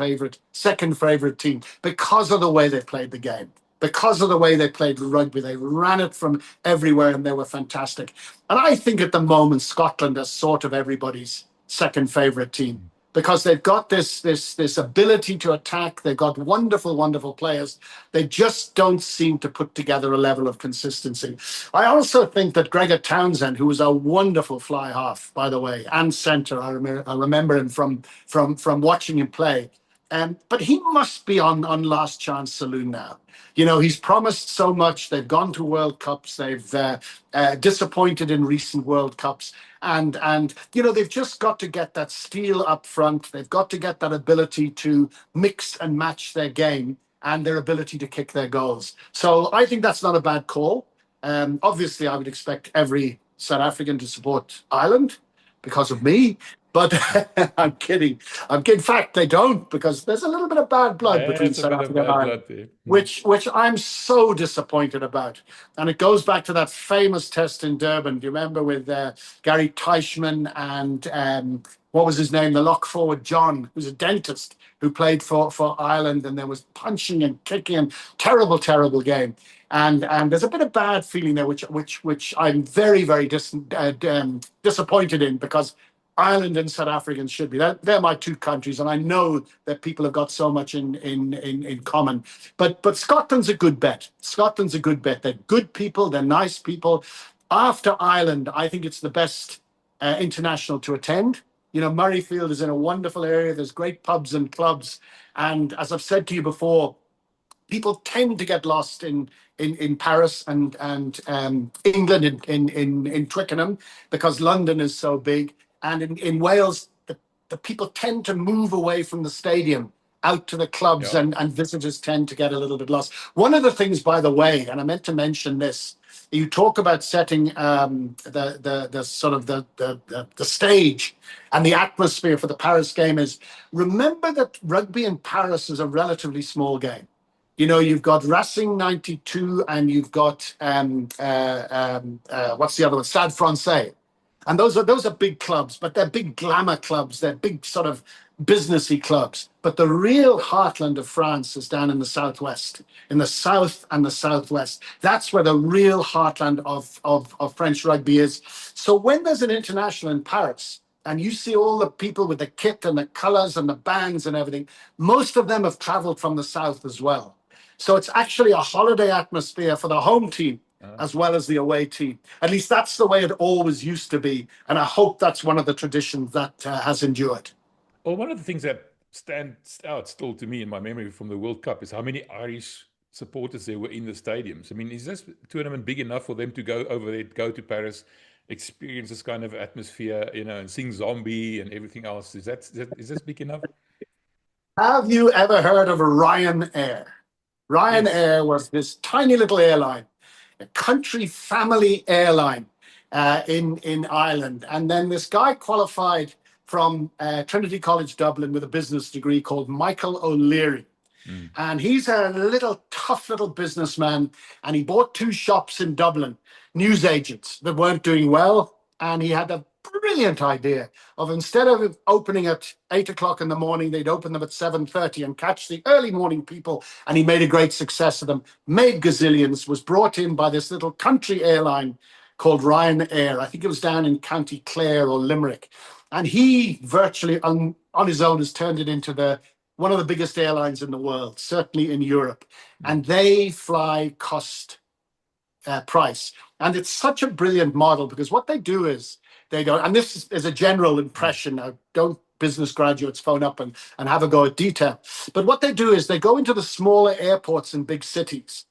S2: second favorite team because of the way they played the game. Because of the way they played rugby, they ran it from everywhere and they were fantastic. And I think at the moment, Scotland is sort of everybody's second favorite team because they've got this ability to attack. They've got wonderful, wonderful players. They just don't seem to put together a level of consistency. I also think that Gregor Townsend, who was a wonderful fly half, by the way, and centre, I remember him from watching him play. But he must be on last chance saloon now. You know, he's promised so much. They've gone to World Cups. They've disappointed in recent World Cups. And you know, they've just got to get that steel up front. They've got to get that ability to mix and match their game and their ability to kick their goals. So I think that's not a bad call. Obviously, I would expect every South African to support Ireland because of me. But I'm kidding. In fact, they don't, because there's a little bit of bad blood between South Africa and Ireland, which I'm so disappointed about. And it goes back to that famous test in Durban. Do you remember with Gary Teichmann and what was his name? The lock forward, John, who's a dentist who played for Ireland, and there was punching and kicking and terrible, terrible game. And there's a bit of bad feeling there, which I'm very, very disappointed in, because Ireland and South Africans should be. They're my two countries, and I know that people have got so much in common. But Scotland's a good bet. Scotland's a good bet. They're good people. They're nice people. After Ireland, I think it's the best international to attend. You know, Murrayfield is in a wonderful area. There's great pubs and clubs. And as I've said to you before, people tend to get lost in Paris and England in Twickenham, because London is so big. And in Wales, the people tend to move away from the stadium out to the clubs,
S1: Yeah.
S2: and visitors tend to get a little bit lost. One of the things, by the way, and I meant to mention this, you talk about setting the sort of the stage and the atmosphere for the Paris game. Is remember that rugby in Paris is a relatively small game. You know, you've got Racing 92 and you've got what's the other one? Stade Francais. And those are big clubs, but they're big glamour clubs. They're big sort of businessy clubs. But the real heartland of France is down in the southwest, in the south and the southwest. That's where the real heartland of French rugby is. So when there's an international in Paris, and you see all the people with the kit and the colors and the bands and everything, most of them have traveled from the south as well. So it's actually a holiday atmosphere for the home team as well as the away team. At least that's the way it always used to be. And I hope that's one of the traditions that has endured.
S1: Well, one of the things that stands out still to me in my memory from the World Cup is how many Irish supporters there were in the stadiums. I mean, is this tournament big enough for them to go over there, go to Paris, experience this kind of atmosphere, and sing Zombie and everything else? Is this big enough?
S2: Have you ever heard of Ryanair?
S1: Yes.
S2: Ryanair was this tiny little airline, a country family airline in Ireland. And then this guy qualified from Trinity College Dublin with a business degree called Michael O'Leary.
S1: Mm.
S2: And he's a little tough little businessman. And he bought two shops in Dublin, newsagents that weren't doing well. And he had a brilliant idea of, instead of opening at 8 o'clock in the morning, they'd open them at 7:30 and catch the early morning people. And he made a great success of them, made gazillions, was brought in by this little country airline called Ryanair. I think it was down in County Clare or Limerick. And he virtually on his own has turned it into the one of the biggest airlines in the world, certainly in Europe. And they fly cost price. And it's such a brilliant model, because what they do is they go, and this is a general impression. Now, don't business graduates phone up and have a go at detail. But what they do is they go into the smaller airports in big cities.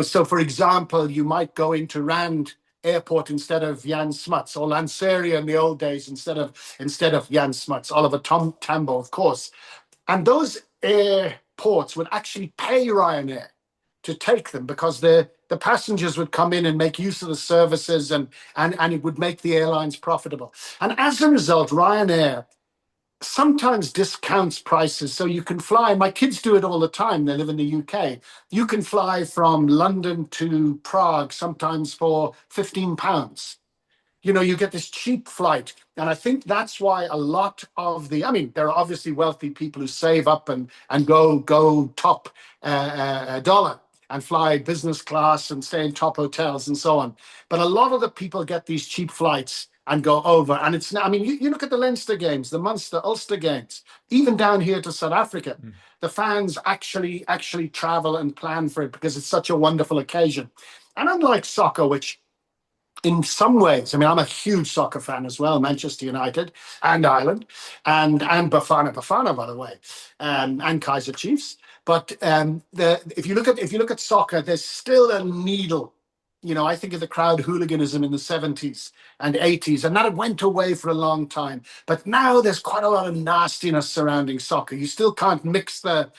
S2: So for example, you might go into Rand Airport instead of Jan Smuts, or Lanseria in the old days instead of Jan Smuts, Oliver Tambo, of course. And those airports would actually pay Ryanair to take them, because the passengers would come in and make use of the services, and it would make the airlines profitable. And as a result, Ryanair sometimes discounts prices. So you can fly, my kids do it all the time, they live in the UK. You can fly from London to Prague sometimes for £15. You get this cheap flight. And I think that's why a lot of there are obviously wealthy people who save up and go top dollar and fly business class and stay in top hotels and so on. But a lot of the people get these cheap flights and go over. And it's now, you look at the Leinster games, the Munster, Ulster games, even down here to South Africa, the fans actually travel and plan for it, because it's such a wonderful occasion. And unlike soccer, which in some ways, I'm a huge soccer fan as well, Manchester United and Ireland and Bafana, by the way, and Kaiser Chiefs. But if you look at soccer, there's still a needle. I think of the crowd hooliganism in the 70s and 80s, and that went away for a long time. But now there's quite a lot of nastiness surrounding soccer. You still can't mix the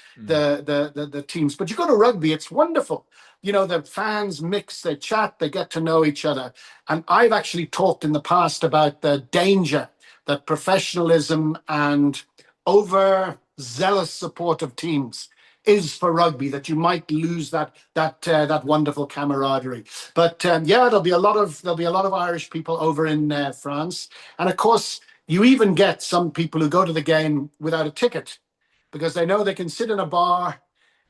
S2: teams. But you go to rugby, it's wonderful. The fans mix, they chat, they get to know each other. And I've actually talked in the past about the danger that professionalism and overzealous support of teams is for rugby, that you might lose that wonderful camaraderie. But yeah, there'll be a lot of Irish people over in France, and of course, you even get some people who go to the game without a ticket, because they know they can sit in a bar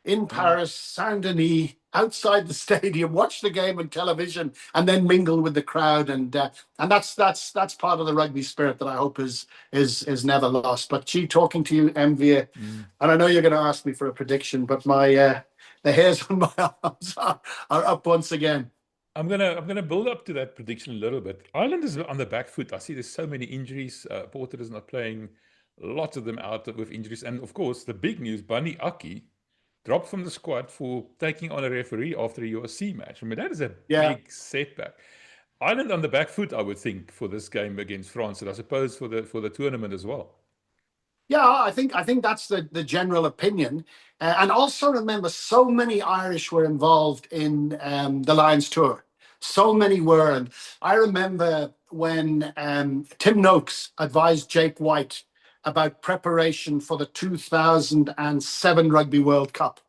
S2: in Paris, Saint Denis, outside the stadium, watch the game on television, and then mingle with the crowd. And that's part of the rugby spirit that I hope is never lost. But gee, talking to you, MV, and I know you're going to ask me for a prediction, but my the hairs on my arms are up once again.
S1: I'm gonna build up to that prediction a little bit. Ireland is on the back foot. I see there's so many injuries. Porter is not playing. Lots of them out with injuries, and of course the big news: Bunny Aki dropped from the squad for taking on a referee after a USC match. I mean, that is a
S2: Yeah.
S1: big setback. Ireland on the back foot, I would think, for this game against France, and I suppose for the tournament as well.
S2: Yeah, I think that's the general opinion. And also remember, so many Irish were involved in the Lions tour. So many were, and I remember when Tim Noakes advised Jake White about preparation for the 2007 Rugby World Cup.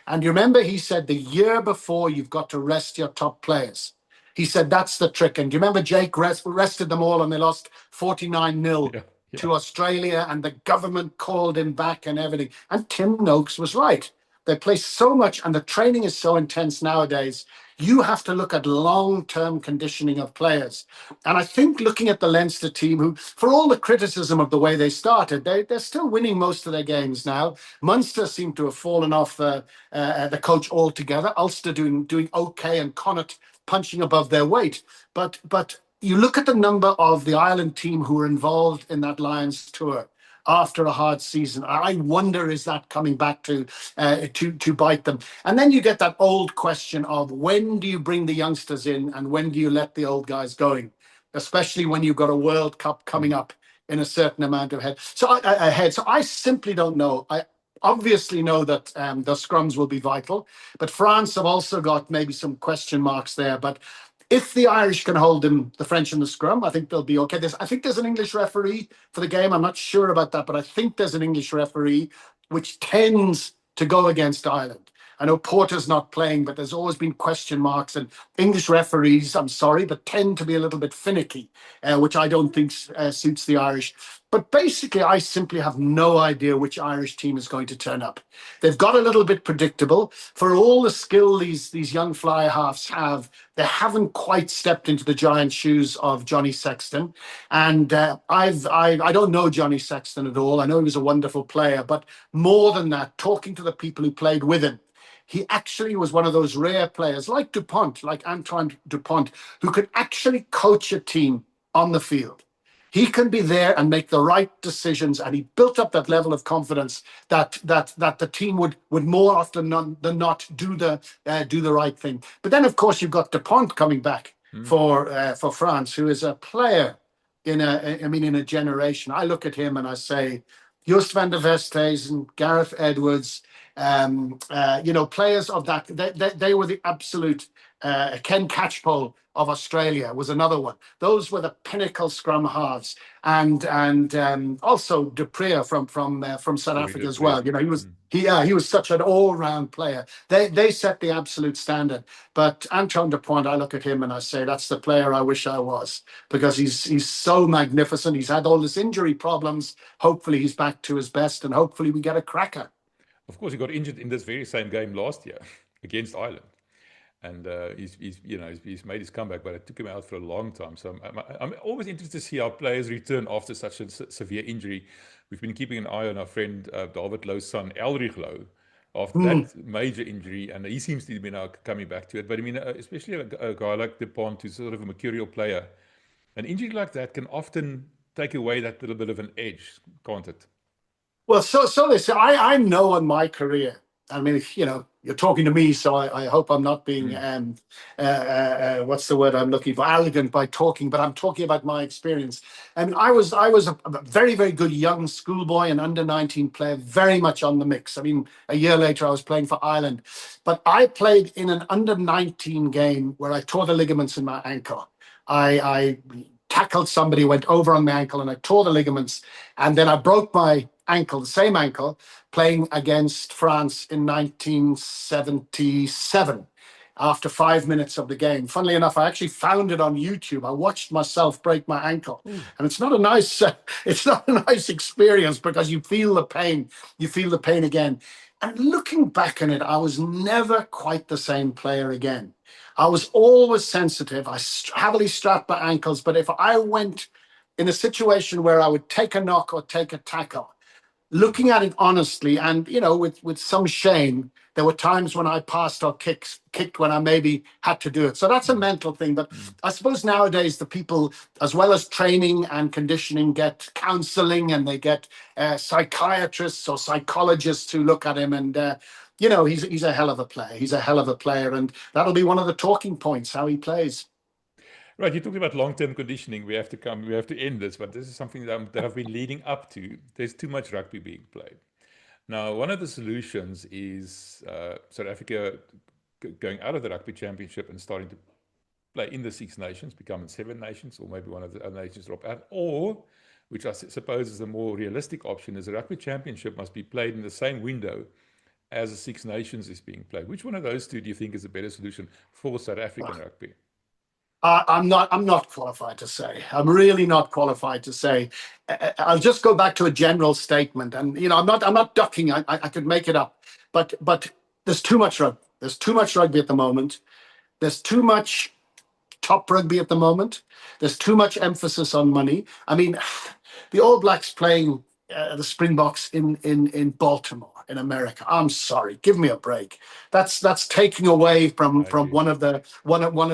S2: And you remember he said the year before you've got to rest your top players. He said that's the trick. And do you remember Jake rested them all and they lost 49-0
S1: Yeah, yeah.
S2: to Australia and the government called him back and everything. And Tim Noakes was right. They play so much and the training is so intense nowadays. You have to look at long-term conditioning of players. And I think looking at the Leinster team, who, for all the criticism of the way they started, they're still winning most of their games now. Munster seem to have fallen off the coach altogether. Ulster doing okay, and Connacht punching above their weight. But you look at the number of the Ireland team who were involved in that Lions tour after a hard season. I wonder, is that coming back to bite them? And then you get that old question of when do you bring the youngsters in and when do you let the old guys going, especially when you've got a World Cup coming up in a certain amount of ahead. So I simply don't know. I obviously know that the scrums will be vital, but France have also got maybe some question marks there. But if the Irish can hold them, the French in the scrum, I think they'll be okay. I think there's an English referee for the game. I'm not sure about that, but I think there's an English referee which tends to go against Ireland. I know Porter's not playing, but there's always been question marks, and English referees, I'm sorry, but tend to be a little bit finicky, which I don't think suits the Irish. But basically, I simply have no idea which Irish team is going to turn up. They've got a little bit predictable. For all the skill these young fly halves have, they haven't quite stepped into the giant shoes of Johnny Sexton. And I don't know Johnny Sexton at all. I know he was a wonderful player, but more than that, talking to the people who played with him, he actually was one of those rare players like Dupont, like Antoine Dupont, who could actually coach a team on the field. He can be there and make the right decisions, and he built up that level of confidence that the team would more often than not do the right thing. But then, of course, you've got Dupont coming back for France, who is a player in a generation. I look at him and I say, Joost van der Vesthuizen, Gareth Edwards, players of that. They were the absolute. Ken Catchpole of Australia was another one. Those were the pinnacle scrum halves, and also Dupree from South Africa as well. You know, he was such an all-round player. They set the absolute standard. But Antoine Dupont, I look at him and I say that's the player I wish I was, because he's so magnificent. He's had all his injury problems. Hopefully he's back to his best, and hopefully we get a cracker.
S1: Of course, he got injured in this very same game last year against Ireland. And he's made his comeback, but it took him out for a long time. So I'm always interested to see how players return after such a severe injury. We've been keeping an eye on our friend David Louw's son, Elrich Louw, after that major injury, and he seems to be now coming back to it. But I mean, especially a guy like Dupont, who's sort of a mercurial player, an injury like that can often take away that little bit of an edge, can't it?
S2: Well, so they say. I know in my career. I mean, you're talking to me, so I hope I'm not being what's the word I'm looking for? Arrogant by talking, but I'm talking about my experience. I mean, I was a very, very good young schoolboy and under-19 player, very much on the mix. I mean, a year later I was playing for Ireland, but I played in an under-19 game where I tore the ligaments in my ankle. I tackled somebody, went over on my ankle, and I tore the ligaments, and then I broke my ankle, the same ankle, playing against France in 1977 after 5 minutes of the game. Funnily enough, I actually found it on YouTube. I watched myself break my ankle, and it's not a nice experience, because you feel the pain. You feel the pain again. And looking back on it, I was never quite the same player again. I was always sensitive. I heavily strapped my ankles, but if I went in a situation where I would take a knock or take a tackle, looking at it honestly and with some shame, there were times when I passed or kicked when I maybe had to do it. So that's a mental thing. But I suppose nowadays the people, as well as training and conditioning, get counseling, and they get psychiatrists or psychologists who look at him, and he's a hell of a player. He's a hell of a player, and that'll be one of the talking points, how he plays.
S1: Right, you talked about long-term conditioning. We have to end this, but this is something that I've been leading up to. There's too much rugby being played. Now, one of the solutions is South Africa going out of the rugby championship and starting to play in the Six Nations, becoming Seven Nations, or maybe one of the other nations drop out, or, which I suppose is a more realistic option, is the rugby championship must be played in the same window as the Six Nations is being played. Which one of those two do you think is a better solution for South African rugby?
S2: I'm not qualified to say. I'm really not qualified to say. I'll just go back to a general statement, and I'm not ducking. I could make it up, but there's too much rugby. There's too much rugby at the moment. There's too much top rugby at the moment. There's too much emphasis on money. I mean, the All Blacks playing the Springboks in Baltimore in America. I'm sorry, give me a break. That's taking away from
S1: I agree.
S2: one of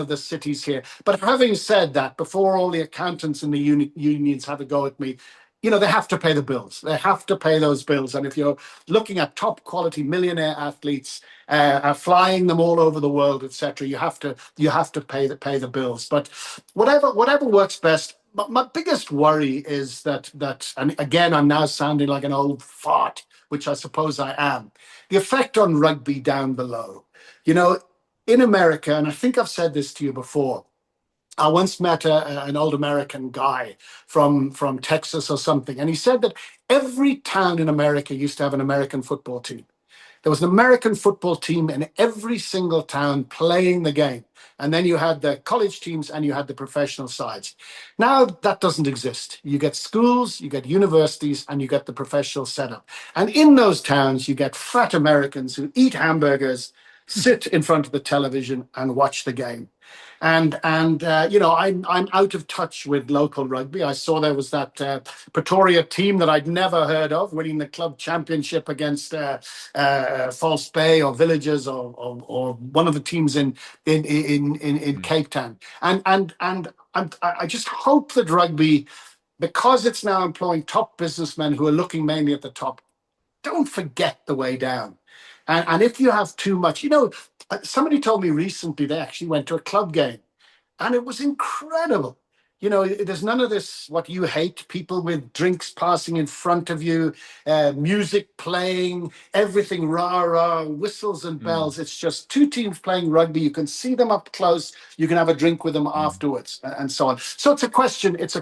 S2: the cities here. But having said that, before all the accountants in the unions have a go at me, they have to pay the bills. They have to pay those bills. And if you're looking at top quality millionaire athletes, flying them all over the world, etc., you have to pay the bills. But whatever works best. My biggest worry is that, and again, I'm now sounding like an old fart, which I suppose I am, the effect on rugby down below. In America, and I think I've said this to you before, I once met an old American guy from Texas or something, and he said that every town in America used to have an American football team. There was an American football team in every single town playing the game. And then you had the college teams and you had the professional sides. Now that doesn't exist. You get schools, you get universities, and you get the professional setup. And in those towns, you get fat Americans who eat hamburgers, sit in front of the television, and watch the game. And I'm out of touch with local rugby. I saw there was that Pretoria team that I'd never heard of winning the club championship against False Bay or Villagers or one of the teams in Cape Town. I just hope that rugby, because it's now employing top businessmen who are looking mainly at the top, don't forget the way down. And if you have too much, somebody told me recently they actually went to a club game and it was incredible. There's none of this, what you hate, people with drinks passing in front of you, music playing, everything rah, rah, whistles and bells. It's just two teams playing rugby. You can see them up close. You can have a drink with them afterwards and so on. So it's a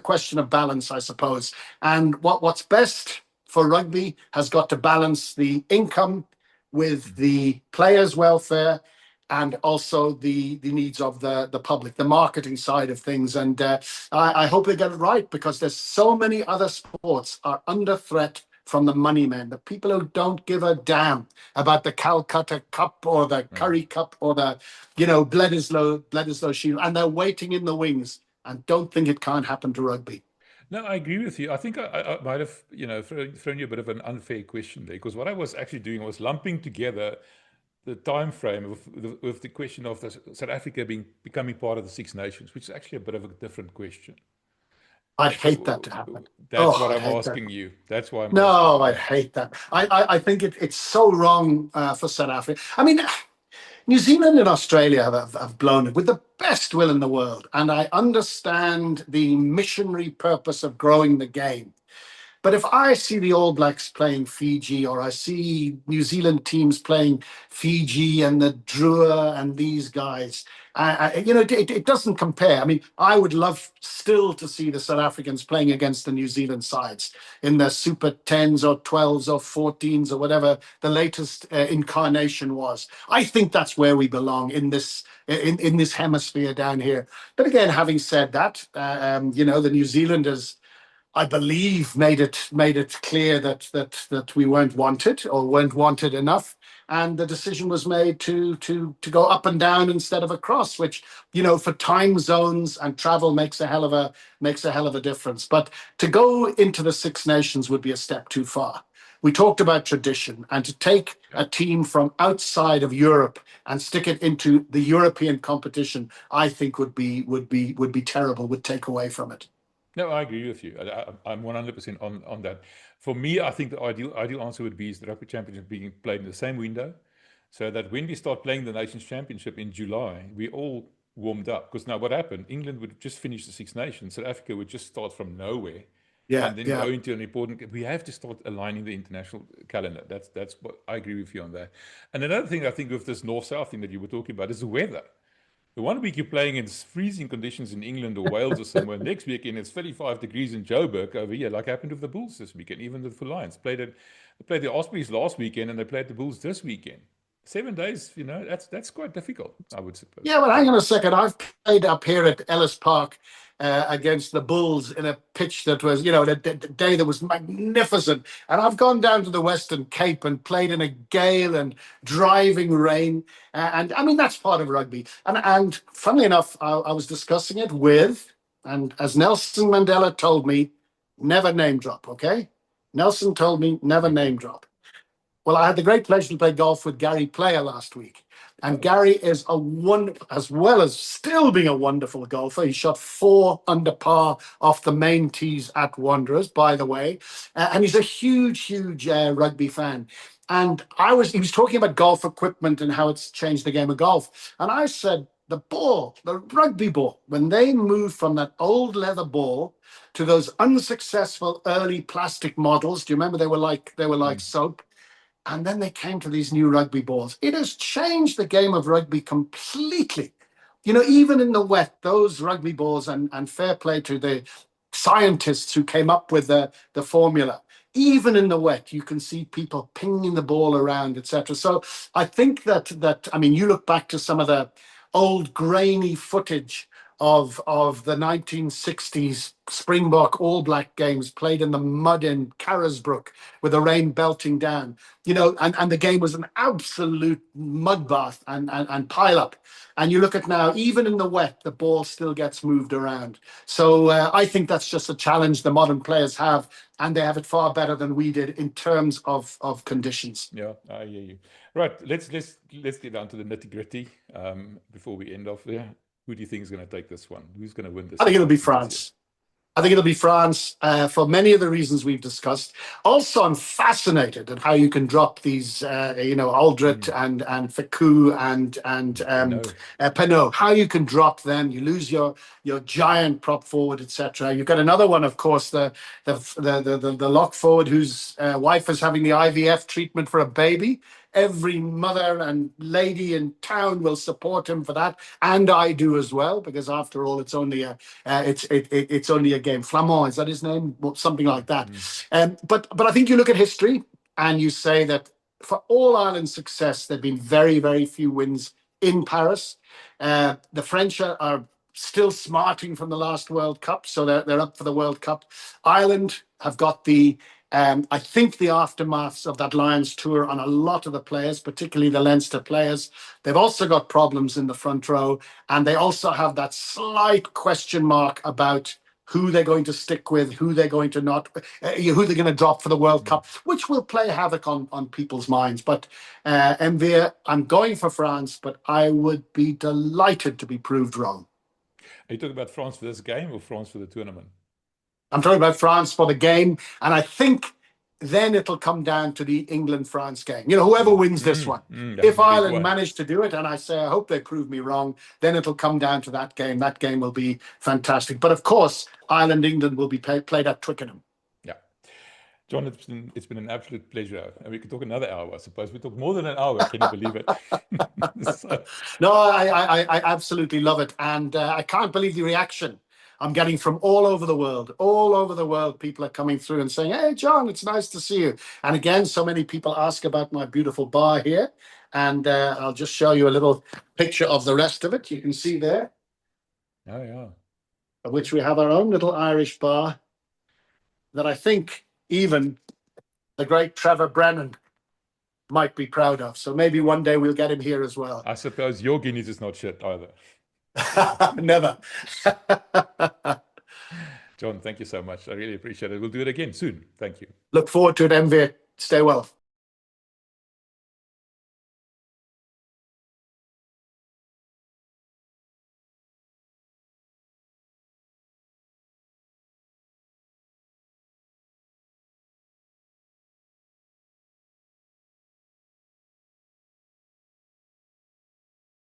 S2: question of balance, I suppose. And what's best for rugby has got to balance the income with the players' welfare and also the needs of the public, the marketing side of things. And I hope they get it right, because there's so many other sports are under threat from the money men, the people who don't give a damn about the Calcutta Cup or the Curry Cup or the, Bledisloe Shield, and they're waiting in the wings and don't think it can't happen to rugby.
S1: No, I agree with you. I think I might have, thrown you a bit of an unfair question there, because what I was actually doing was lumping together the time frame with the question of South Africa becoming part of the Six Nations, which is actually a bit of a different question.
S2: I'd hate that
S1: So
S2: to happen.
S1: that's
S2: Oh,
S1: what
S2: I'd
S1: I'm
S2: hate that.
S1: asking you. That's why I'm asking
S2: No,
S1: you.
S2: I'd hate that. I think it's so wrong for South Africa. I mean, New Zealand and Australia have blown it with the best will in the world. And I understand the missionary purpose of growing the game. But if I see the All Blacks playing Fiji, or I see New Zealand teams playing Fiji and the Drua and these guys, it doesn't compare. I mean, I would love still to see the South Africans playing against the New Zealand sides in the Super 10s or 12s or 14s or whatever the latest incarnation was. I think that's where we belong in this hemisphere down here. But again, having said that, the New Zealanders, I believe, made it clear that we weren't wanted or weren't wanted enough, and the decision was made to go up and down instead of across, which for time zones and travel makes a hell of a difference. But to go into the Six Nations would be a step too far. We talked about tradition, and to take a team from outside of Europe and stick it into the European competition, I think would be terrible. Would take away from it.
S1: No, I agree with you. I'm 100% on that. For me, I think the ideal answer would be is the Rugby Championship being played in the same window, so that when we start playing the Nations Championship in July, we all warmed up. Because now what happened? England would just finish the Six Nations. South Africa would just start from nowhere
S2: Yeah,
S1: and then
S2: yeah.
S1: go into an important. We have to start aligning the international calendar. That's what I agree with you on that. And another thing I think with this north-south thing that you were talking about is the weather. The one week you're playing in freezing conditions in England or Wales or somewhere. Next weekend it's 35 degrees in Joburg over here, like happened with the Bulls this weekend. Even the Lions they played the Ospreys last weekend and they played the Bulls this weekend. 7 days, that's quite difficult, I would suppose.
S2: Yeah, well, hang on a second. I've played up here at Ellis Park against the Bulls in a pitch that was, the day that was magnificent. And I've gone down to the Western Cape and played in a gale and driving rain. And I mean, that's part of rugby. And funnily enough, I was discussing it with, and as Nelson Mandela told me, never name drop, okay? Nelson told me never name drop. Well, I had the great pleasure to play golf with Gary Player last week. And Gary is as well as still being a wonderful golfer. He shot 4 under par off the main tees at Wanderers, by the way. And he's a huge rugby fan. And he was talking about golf equipment and how it's changed the game of golf. And I said, the rugby ball, when they moved from that old leather ball to those unsuccessful early plastic models, do you remember they were like soap? And then they came to these new rugby balls. It has changed the game of rugby completely. Even in the wet, those rugby balls, and fair play to the scientists who came up with the formula. Even in the wet, you can see people pinging the ball around, etc. So I think that I mean, you look back to some of the old grainy footage of the 1960s Springbok All Black games played in the mud in Carisbrook with the rain belting down, and the game was an absolute mud bath and pile up. And you look at now, even in the wet, the ball still gets moved around. So I think that's just a challenge the modern players have, and they have it far better than we did in terms of conditions.
S1: Yeah, I hear you. Right, let's get down to the nitty gritty before we end off there. Who do you think is going to take this one? Who's going to win this?
S2: I think it'll be France. I think it'll be France for many of the reasons we've discussed. Also, I'm fascinated at how you can drop these, Aldrit and Ficou and Penaud. How you can drop them. You lose your giant prop forward, etc. You've got another one, of course, the lock forward whose wife is having the IVF treatment for a baby. Every mother and lady in town will support him for that, and I do as well, because after all, it's only a game. Flamand, is that his name? Something like that. But I think you look at history and you say that for all Ireland's success, there've been very, very few wins in Paris. The French are still smarting from the last World Cup, so they're up for the World Cup. Ireland have got I think the aftermaths of that Lions tour on a lot of the players, particularly the Leinster players. They've also got problems in the front row, and they also have that slight question mark about who they're going to stick with, who they're going to not, who they're going to drop for the World Cup, which will play havoc on people's minds. But Enver, I'm going for France, but I would be delighted to be proved wrong.
S1: Are you talking about France for this game or France for the tournament?
S2: I'm talking about France for the game, and I think then it'll come down to the England-France game. Whoever wins this one. If Ireland manage to do it, and I hope they prove me wrong, then it'll come down to that game. That game will be fantastic. But of course, Ireland-England will be played at Twickenham.
S1: Yeah. John, it's been an absolute pleasure. And we could talk another hour, I suppose. We talk more than an hour. Can you believe it?
S2: No, I absolutely love it. And I can't believe the reaction I'm getting from all over the world. All over the world, people are coming through and saying, "Hey, John, it's nice to see you." And again, so many people ask about my beautiful bar here. And I'll just show you a little picture of the rest of it. You can see there.
S1: Oh, yeah.
S2: Of which we have our own little Irish bar that I think even the great Trevor Brennan might be proud of. So maybe one day we'll get him here as well.
S1: I suppose your Guinness is not shit either.
S2: Never.
S1: John, thank you so much. I really appreciate it. We'll do it again soon. Thank you.
S2: Look forward to it, MV. Stay well.